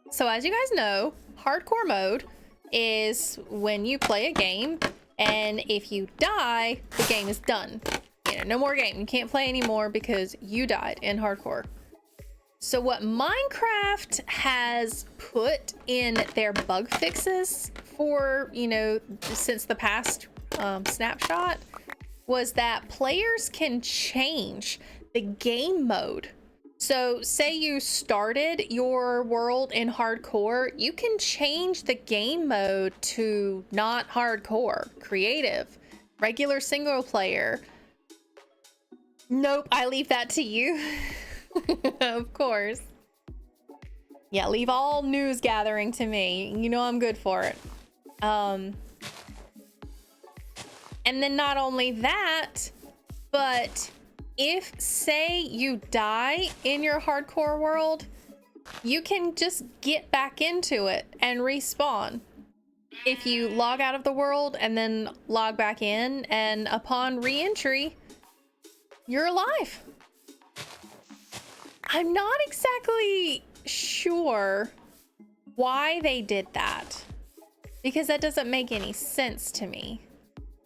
So as you guys know, hardcore mode is when you play a game and if you die, the game is done. You know, no more game. You can't play anymore because you died in hardcore. So what Minecraft has put in their bug fixes for, you know, since the past snapshot was that players can change the game mode. So say you started your world in hardcore, you can change the game mode to not hardcore, creative, regular single player. Nope, I leave that to you. Of course. Yeah, leave all news gathering to me. You know I'm good for it. And then not only that, but if, say, you die in your hardcore world, you can just get back into it and respawn. If you log out of the world and then log back in, and upon re-entry, you're alive. I'm not exactly sure why they did that, because that doesn't make any sense to me.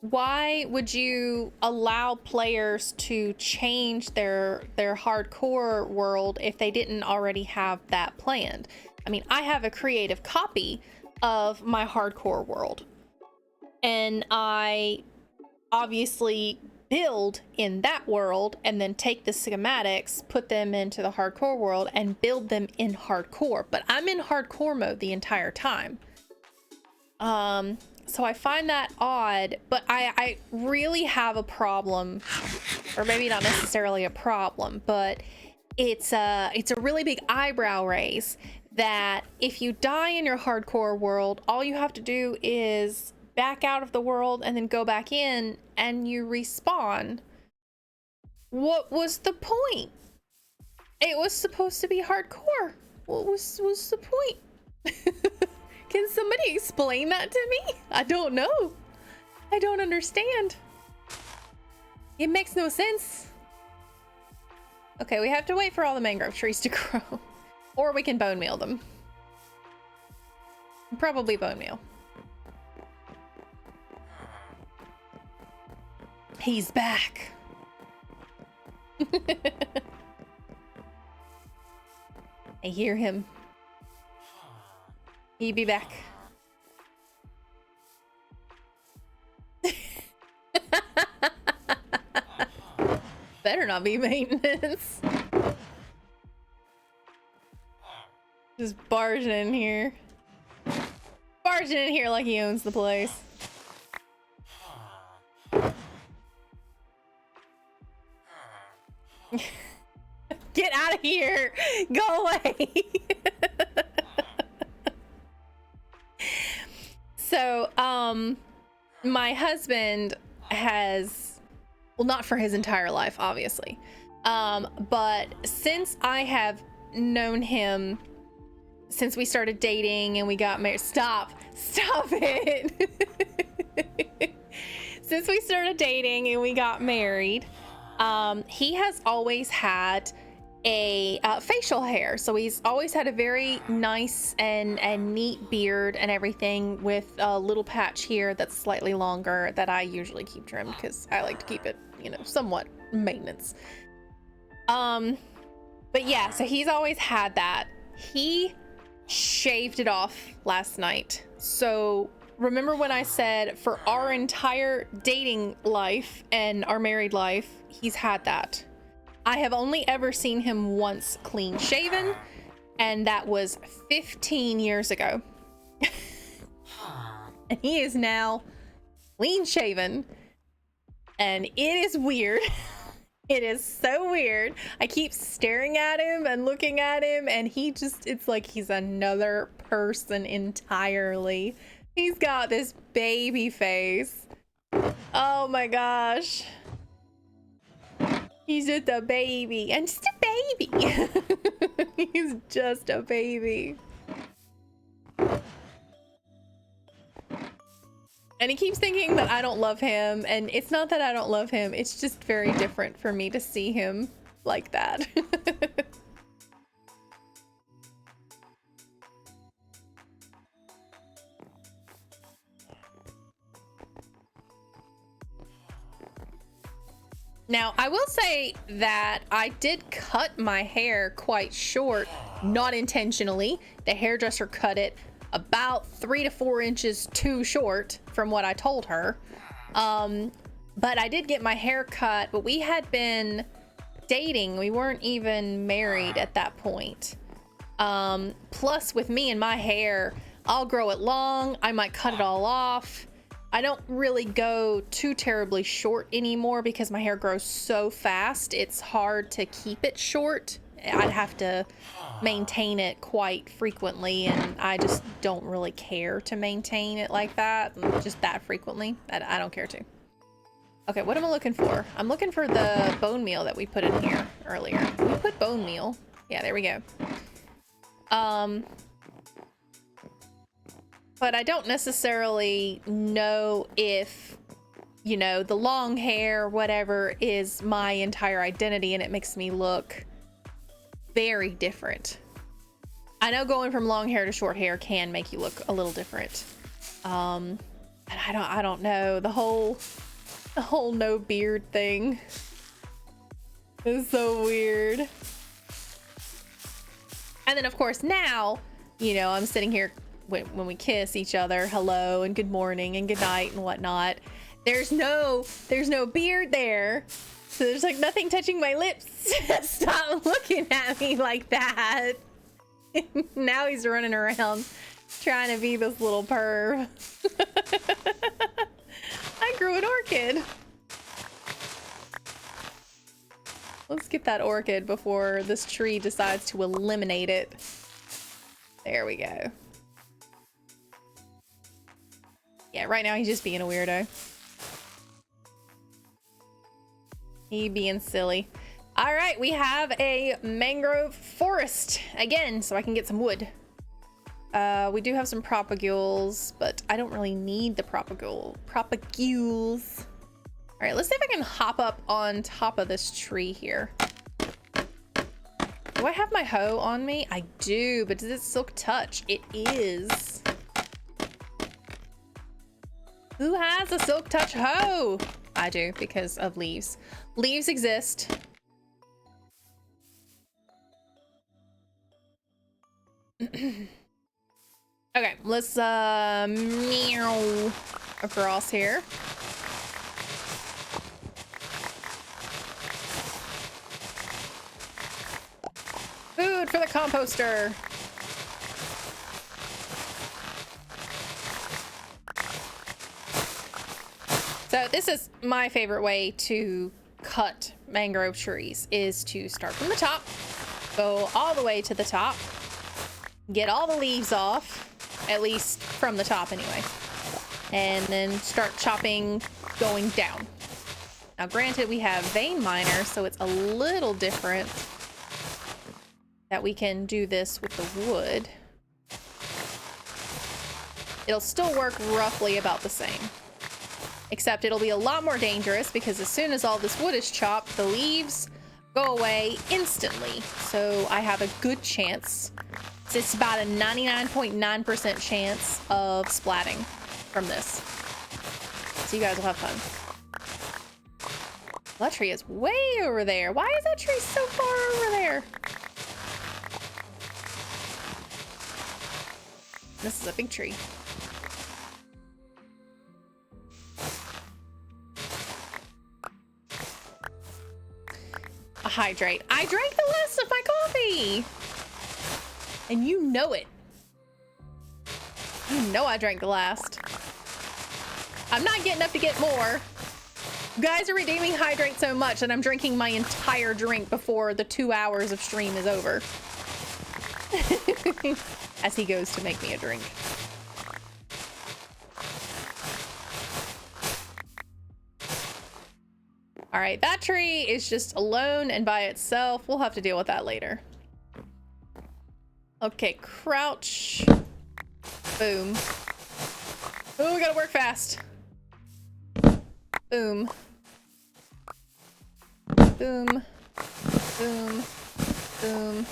Why would you allow players to change their hardcore world if they didn't already have that planned? I mean, I have a creative copy of my hardcore world, and I obviously build in that world and then take the schematics, put them into the hardcore world and build them in hardcore, but I'm in hardcore mode the entire time. So I find that odd, but I really have a problem, or maybe not necessarily a problem, but it's a really big eyebrow raise that if you die in your hardcore world, all you have to do is back out of the world and then go back in and you respawn. What was the point? It was supposed to be hardcore. What was the point? Can somebody explain that to me? I don't know. I don't understand. It makes no sense. Okay, we have to wait for all the mangrove trees to grow. Or we can bone meal them. Probably bone meal. He's back. I hear him. He be back. Better not be maintenance. Just barging in here. Barging in here like he owns the place. Get out of here. Go away. So, my husband has, well, not for his entire life, obviously. But since I have known him, since we started dating and we got married, stop it. Since we started dating and we got married, he has always had a facial hair. So he's always had a very nice and neat beard and everything, with a little patch here that's slightly longer that I usually keep trimmed because I like to keep it, you know, somewhat maintenance. But yeah, so he's always had that. He shaved it off last night. So remember when I said for our entire dating life and our married life, he's had that. I have only ever seen him once clean shaven, and that was 15 years ago. And he is now clean shaven, and it is weird. It is so weird. I keep staring at him and looking at him, and he just, it's like he's another person entirely. He's got this baby face. Oh my gosh. He's just a baby, and just a baby. He's just a baby. And he keeps thinking that I don't love him, and it's not that I don't love him, it's just very different for me to see him like that. Now, I will say that I did cut my hair quite short, not intentionally. The hairdresser cut it about 3 to 4 inches too short from what I told her. But I did get my hair cut, but we had been dating. We weren't even married at that point. Plus, with me and my hair, I'll grow it long. I might cut it all off. I don't really go too terribly short anymore because my hair grows so fast. It's hard to keep it short. I'd have to maintain it quite frequently, and I just don't really care to maintain it like that, just that frequently. I don't care to. Okay, what am I looking for? I'm looking for the bone meal that we put in here earlier. We put bone meal. Yeah, there we go. But I don't necessarily know if, you know, the long hair, whatever, is my entire identity, and it makes me look very different. I know going from long hair to short hair can make you look a little different. And I don't know. The whole no beard thing is so weird. And then of course now, you know, I'm sitting here when we kiss each other, hello and good morning and good night and whatnot. There's no beard there. So there's like nothing touching my lips. Stop looking at me like that. Now he's running around trying to be this little perv. I grew an orchid. Let's get that orchid before this tree decides to eliminate it. There we go. Yeah, right now he's just being a weirdo. He being silly. All right, we have a mangrove forest again, so I can get some wood. We do have some propagules, but I don't really need the propagules. All right, let's see if I can hop up on top of this tree here. Do I have my hoe on me? I do, but does it silk touch? It is. Who has a silk touch hoe? I do, because of leaves. Leaves exist. Okay, let's meow across here. Food for the composter. So this is my favorite way to cut mangrove trees is to start from the top, go all the way to the top, get all the leaves off, at least from the top anyway, and then start chopping going down. Now granted, we have vein miner, so it's a little different that we can do this with the wood. It'll still work roughly about the same, except it'll be a lot more dangerous because as soon as all this wood is chopped, the leaves go away instantly. So I have a good chance. It's about a 99.9% chance of splatting from this. So you guys will have fun. That tree is way over there. Why is that tree so far over there? This is a big tree. A hydrate. I drank the last of my coffee! And you know it. You know I drank the last. I'm not getting up to get more. You guys are redeeming hydrate so much that I'm drinking my entire drink before the 2 hours of stream is over. As he goes to make me a drink. All right, that tree is just alone and by itself. We'll have to deal with that later. Okay, crouch. Boom. Oh, we gotta work fast. Boom. Boom. Boom. Boom.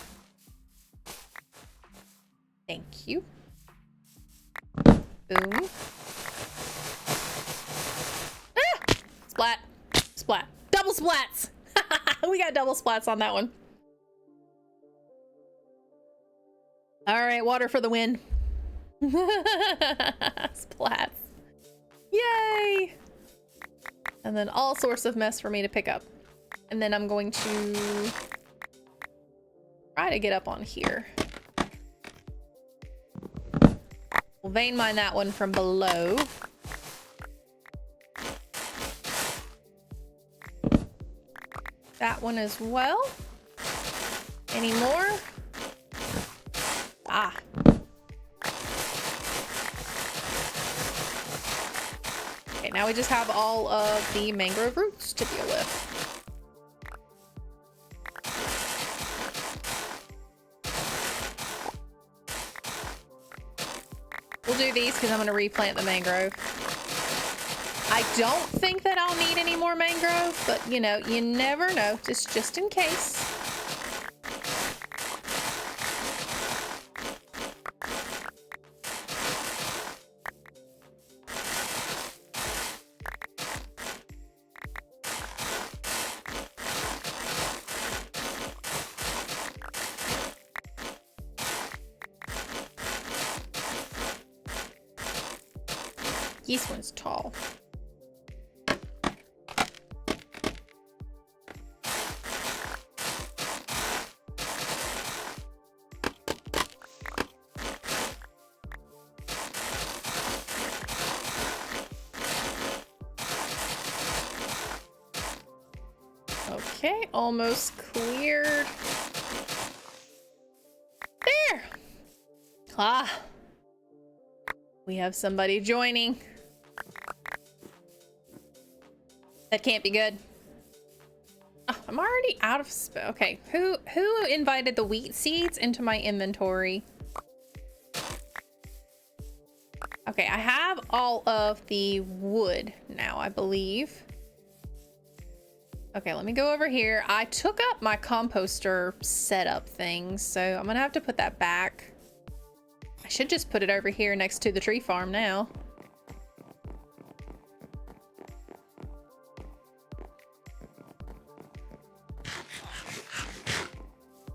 Thank you. Boom. Ah! Splat. Splat. Double splats! We got double splats on that one. Alright, water for the win. Splats. Yay! And then all sorts of mess for me to pick up. And then I'm going to try to get up on here. We'll vein mine that one from below. That one as well. Any more? Ah. Okay, now we just have all of the mangrove roots to deal with. We'll do these because I'm going to replant the mangrove. I don't think that I'll need any more mangrove, but you know, you never know, just in case. This one's tall. Okay, almost cleared. There! Ah. We have somebody joining. That can't be good. Oh, I'm already out of okay, who invited the wheat seeds into my inventory? Okay, I have all of the wood now, I believe. Okay, let me go over here. I took up my composter setup thing, so I'm gonna have to put that back. I should just put it over here next to the tree farm now.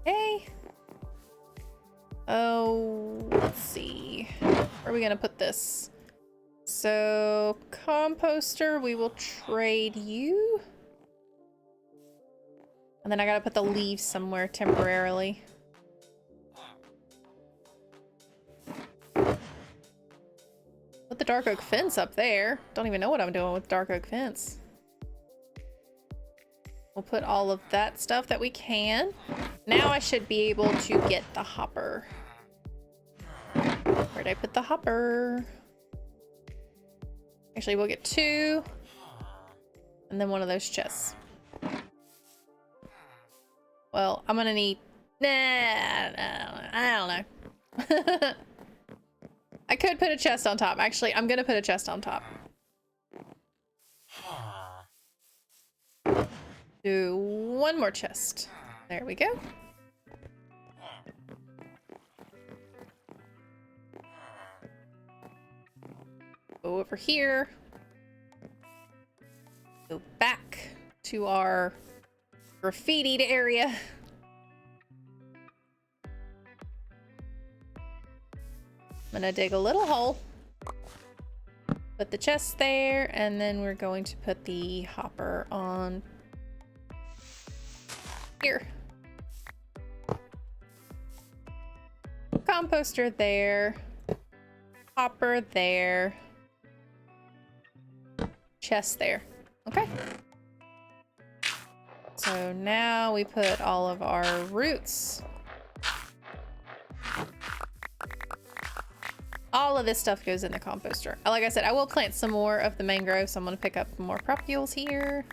Hey. Oh, let's see. Where are we gonna put this? So, composter, we will trade you. And then I gotta put the leaves somewhere temporarily. Put the dark oak fence up there. Don't even know what I'm doing with dark oak fence. We'll put all of that stuff that we can. Now I should be able to get the hopper. Where'd I put the hopper? Actually, we'll get 2. And then one of those chests. Well, I'm gonna need... Nah, I don't know. I could put a chest on top. Actually, I'm gonna put a chest on top. Do one more chest. There we go. Go over here. Go back to our graffitied area. I'm gonna dig a little hole. Put the chest there, and then we're going to put the hopper on here. Composter there. Hopper there. Chest there. Okay. So now we put all of our roots. All of this stuff goes in the composter. Like I said, I will plant some more of the mangrove, so I'm gonna pick up more propagules here.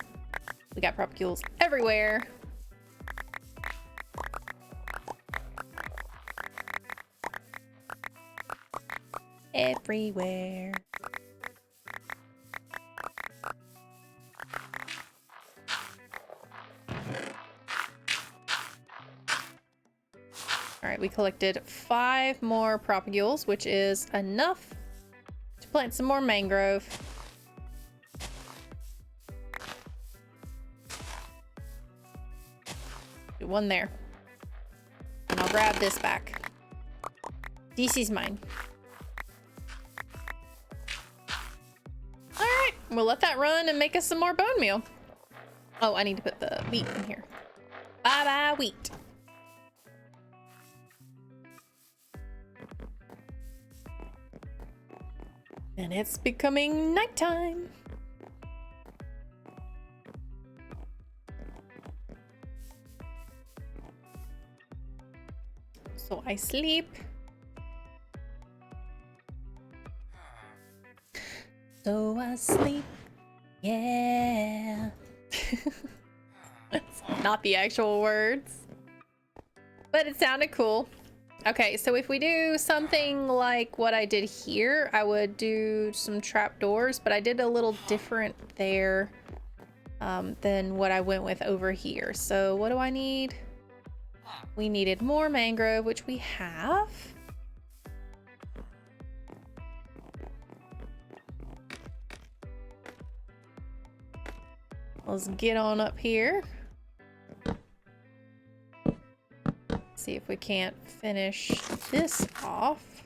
We got propagules everywhere. Everywhere. All right, we collected 5 more propagules, which is enough to plant some more mangrove. Do one there. And I'll grab this back. This is mine. All right, we'll let that run and make us some more bone meal. Oh, I need to put the wheat in here. Bye-bye, wheat. And it's becoming nighttime. So I sleep. So I sleep. Yeah. That's not the actual words, but it sounded cool. Okay, so if we do something like what I did here, I would do some trapdoors, but I did a little different there than what I went with over here. So what do I need? We needed more mangrove, which we have. Let's get on up here. See if we can't finish this off.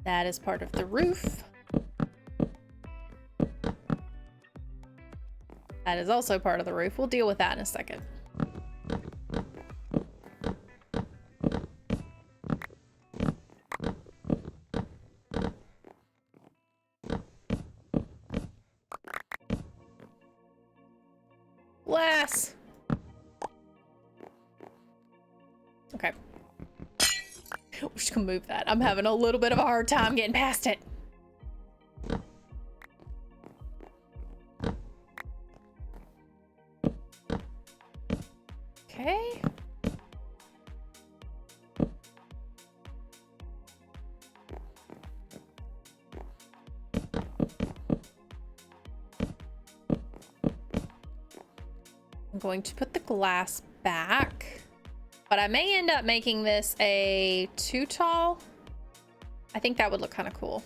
That is part of the roof. That is also part of the roof. We'll deal with that in a second. Glass. Okay. We're just gonna move that. I'm having a little bit of a hard time getting past it. Okay. I'm going to put the glass back, but I may end up making this a 2 tall. I think that would look kind of cool.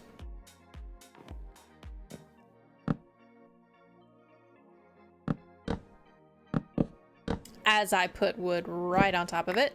As I put wood right on top of it.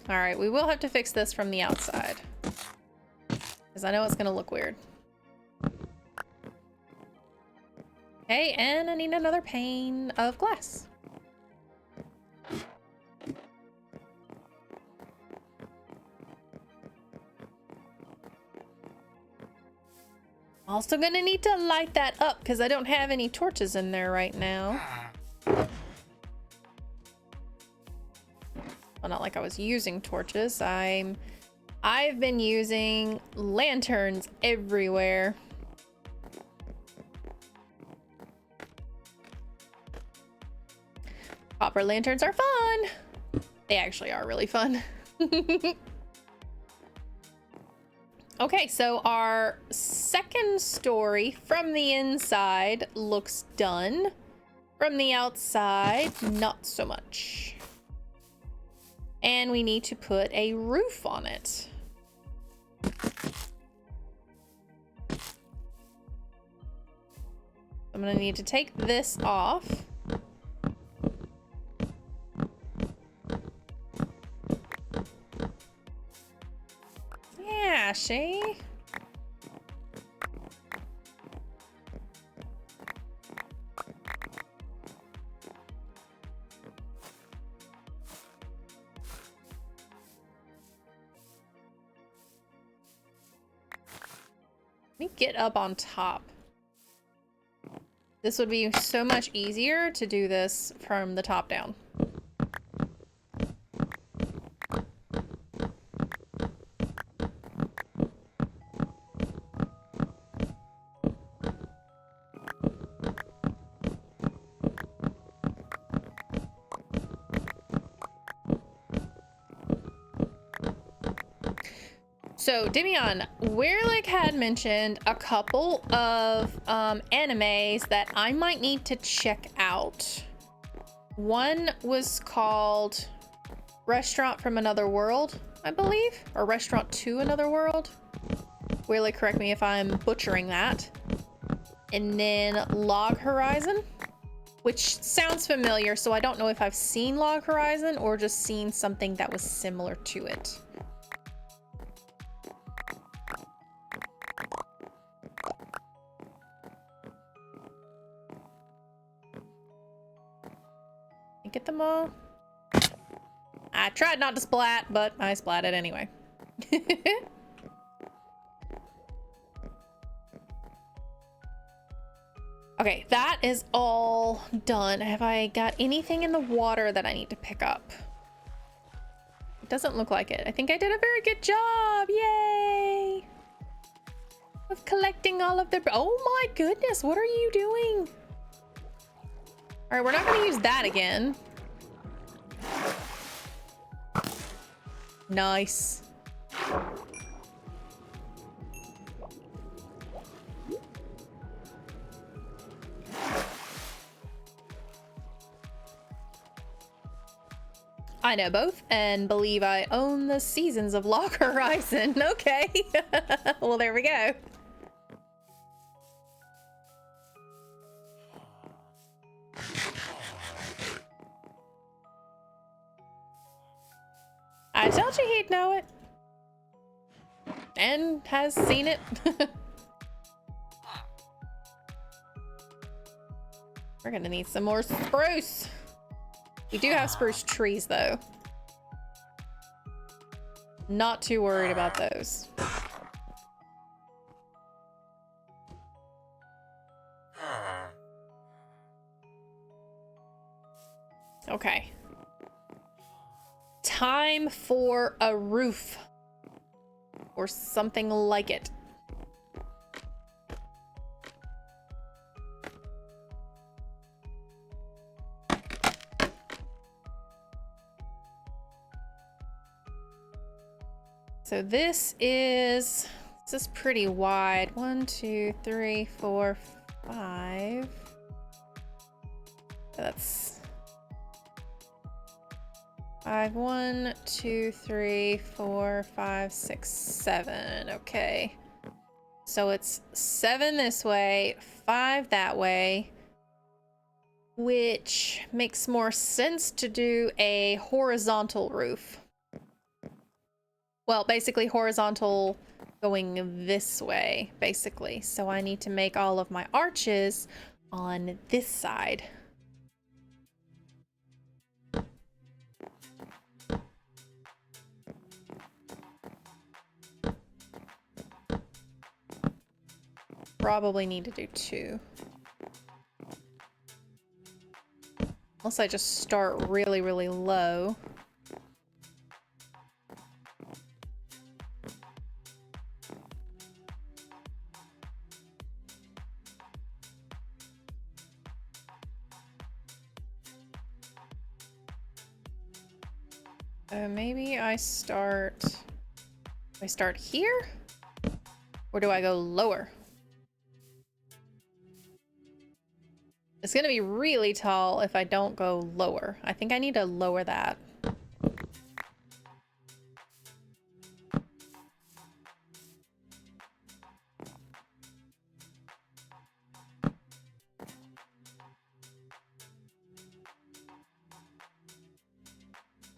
All right, we will have to fix this from the outside, because I know it's gonna look weird. Okay, and I need another pane of glass. Also gonna need to light that up because I don't have any torches in there right now. Well, not like I was using torches. I've been using lanterns everywhere. Copper lanterns are fun. They actually are really fun. Okay, so our second story from the inside looks done. From the outside, not so much. And we need to put a roof on it. I'm gonna need to take this off. Yeah, see? Let me get up on top. This would be so much easier to do this from the top down. So, Demian, Weirlick had mentioned a couple of animes that I might need to check out. One was called Restaurant from Another World, I believe, or Restaurant to Another World. Weirlick, correct me if I'm butchering that. And then Log Horizon, which sounds familiar, so I don't know if I've seen Log Horizon or just seen something that was similar to it. Get them all. I tried not to splat, but I splatted anyway. Okay, that is all done. Have I got anything in the water that I need to pick up? It doesn't look like it. I think I did a very good job. Yay! Of collecting all of the... Oh my goodness, what are you doing? All right, we're not going to use that again. Nice. I know both and believe I own the seasons of Log Horizon. Okay. Well, there we go. I told you he'd know it. And has seen it. We're gonna need some more spruce. We do have spruce trees though. Not too worried about those. Okay. Time for a roof. Or something like it. So this is pretty wide. 1, 2, 3, 4, 5. That's 5. 1, 2, 3, 4, 5, 6, 7. Okay. So it's 7 this way, 5 that way, which makes more sense to do a horizontal roof. Well, basically horizontal going this way, basically. So I need to make all of my arches on this side. Probably need to do 2. Unless I just start really, really low. Maybe I start here? Or do I go lower? It's gonna be really tall if I don't go lower. I think I need to lower that.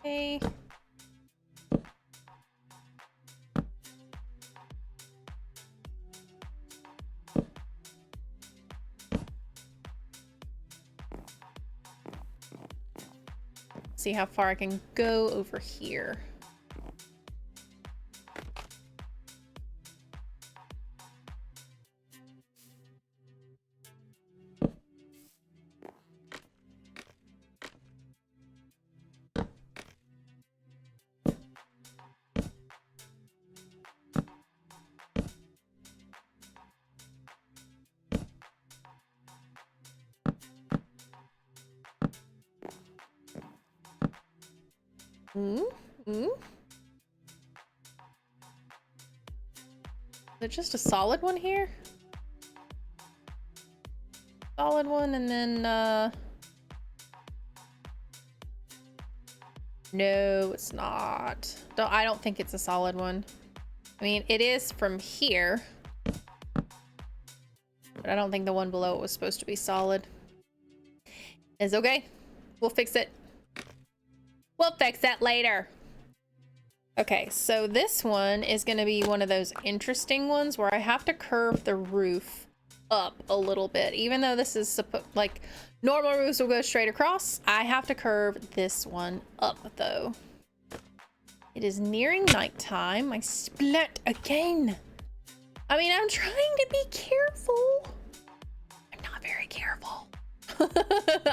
Okay. See how far I can go over here. Is it just a solid one here? Solid one, and then no, it's not. I don't think it's a solid one. I mean, it is from here, but I don't think the one below it was supposed to be solid. It's okay. We'll fix it. We'll fix that later. Okay, so this one is going to be one of those interesting ones where I have to curve the roof up a little bit. Even though this is like normal roofs will go straight across, I have to curve this one up though. It is nearing nighttime. I split again. I mean, I'm trying to be careful. I'm not very careful.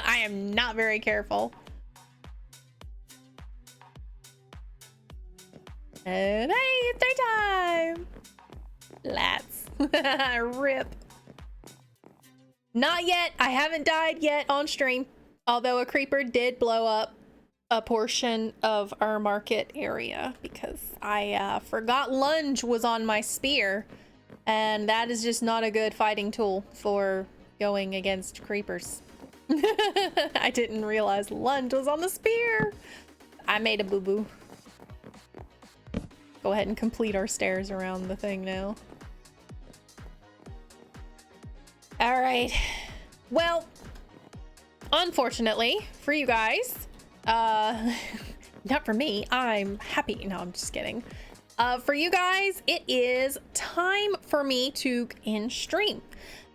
I am not very careful. And hey, it's daytime! Lats. Rip. Not yet. I haven't died yet on stream. Although a creeper did blow up a portion of our market area because I forgot lunge was on my spear. And that is just not a good fighting tool for going against creepers. I didn't realize lunge was on the spear. I made a boo-boo. Go ahead and complete our stairs around the thing now. All right. Well, unfortunately for you guys, not for me, I'm happy. No, I'm just kidding. For you guys, it is time for me to end stream.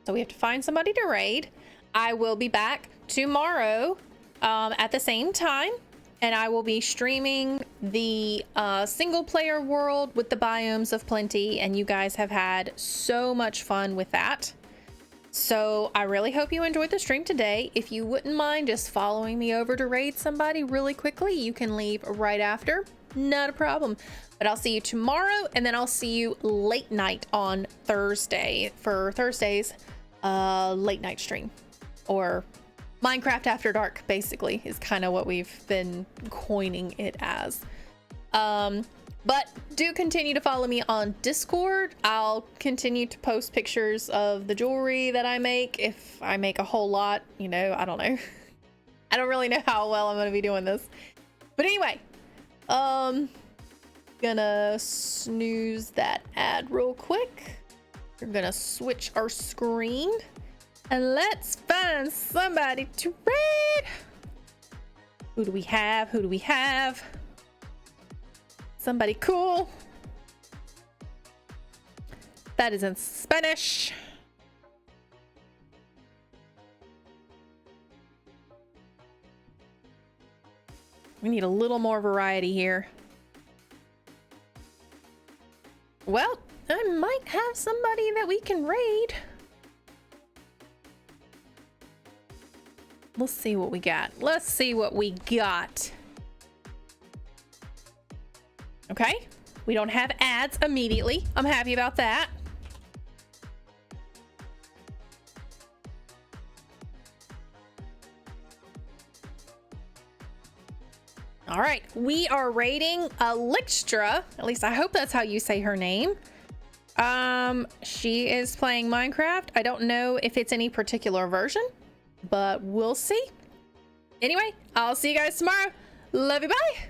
So we have to find somebody to raid. I will be back tomorrow at the same time. And I will be streaming the single player world with the biomes of plenty. And you guys have had so much fun with that. So I really hope you enjoyed the stream today. If you wouldn't mind just following me over to raid somebody really quickly, you can leave right after. Not a problem. But I'll see you tomorrow. And then I'll see you late night on Thursday for Thursday's late night stream. Or Minecraft After Dark, basically, is kind of what we've been coining it as. But do continue to follow me on Discord. I'll continue to post pictures of the jewelry that I make. If I make a whole lot, you know, I don't know. I don't really know how well I'm going to be doing this. But anyway, gonna snooze that ad real quick. We're gonna switch our screen. And let's find somebody to raid. Who do we have? Who do we have? Somebody cool. That is in Spanish. We need a little more variety here. Well, I might have somebody that we can raid. Let's see what we got. Let's see what we got. Okay, we don't have ads immediately. I'm happy about that. All right, we are raiding Elixtra. At least I hope that's how you say her name. She is playing Minecraft. I don't know if it's any particular version, but we'll see. Anyway, I'll see you guys tomorrow. Love you, bye.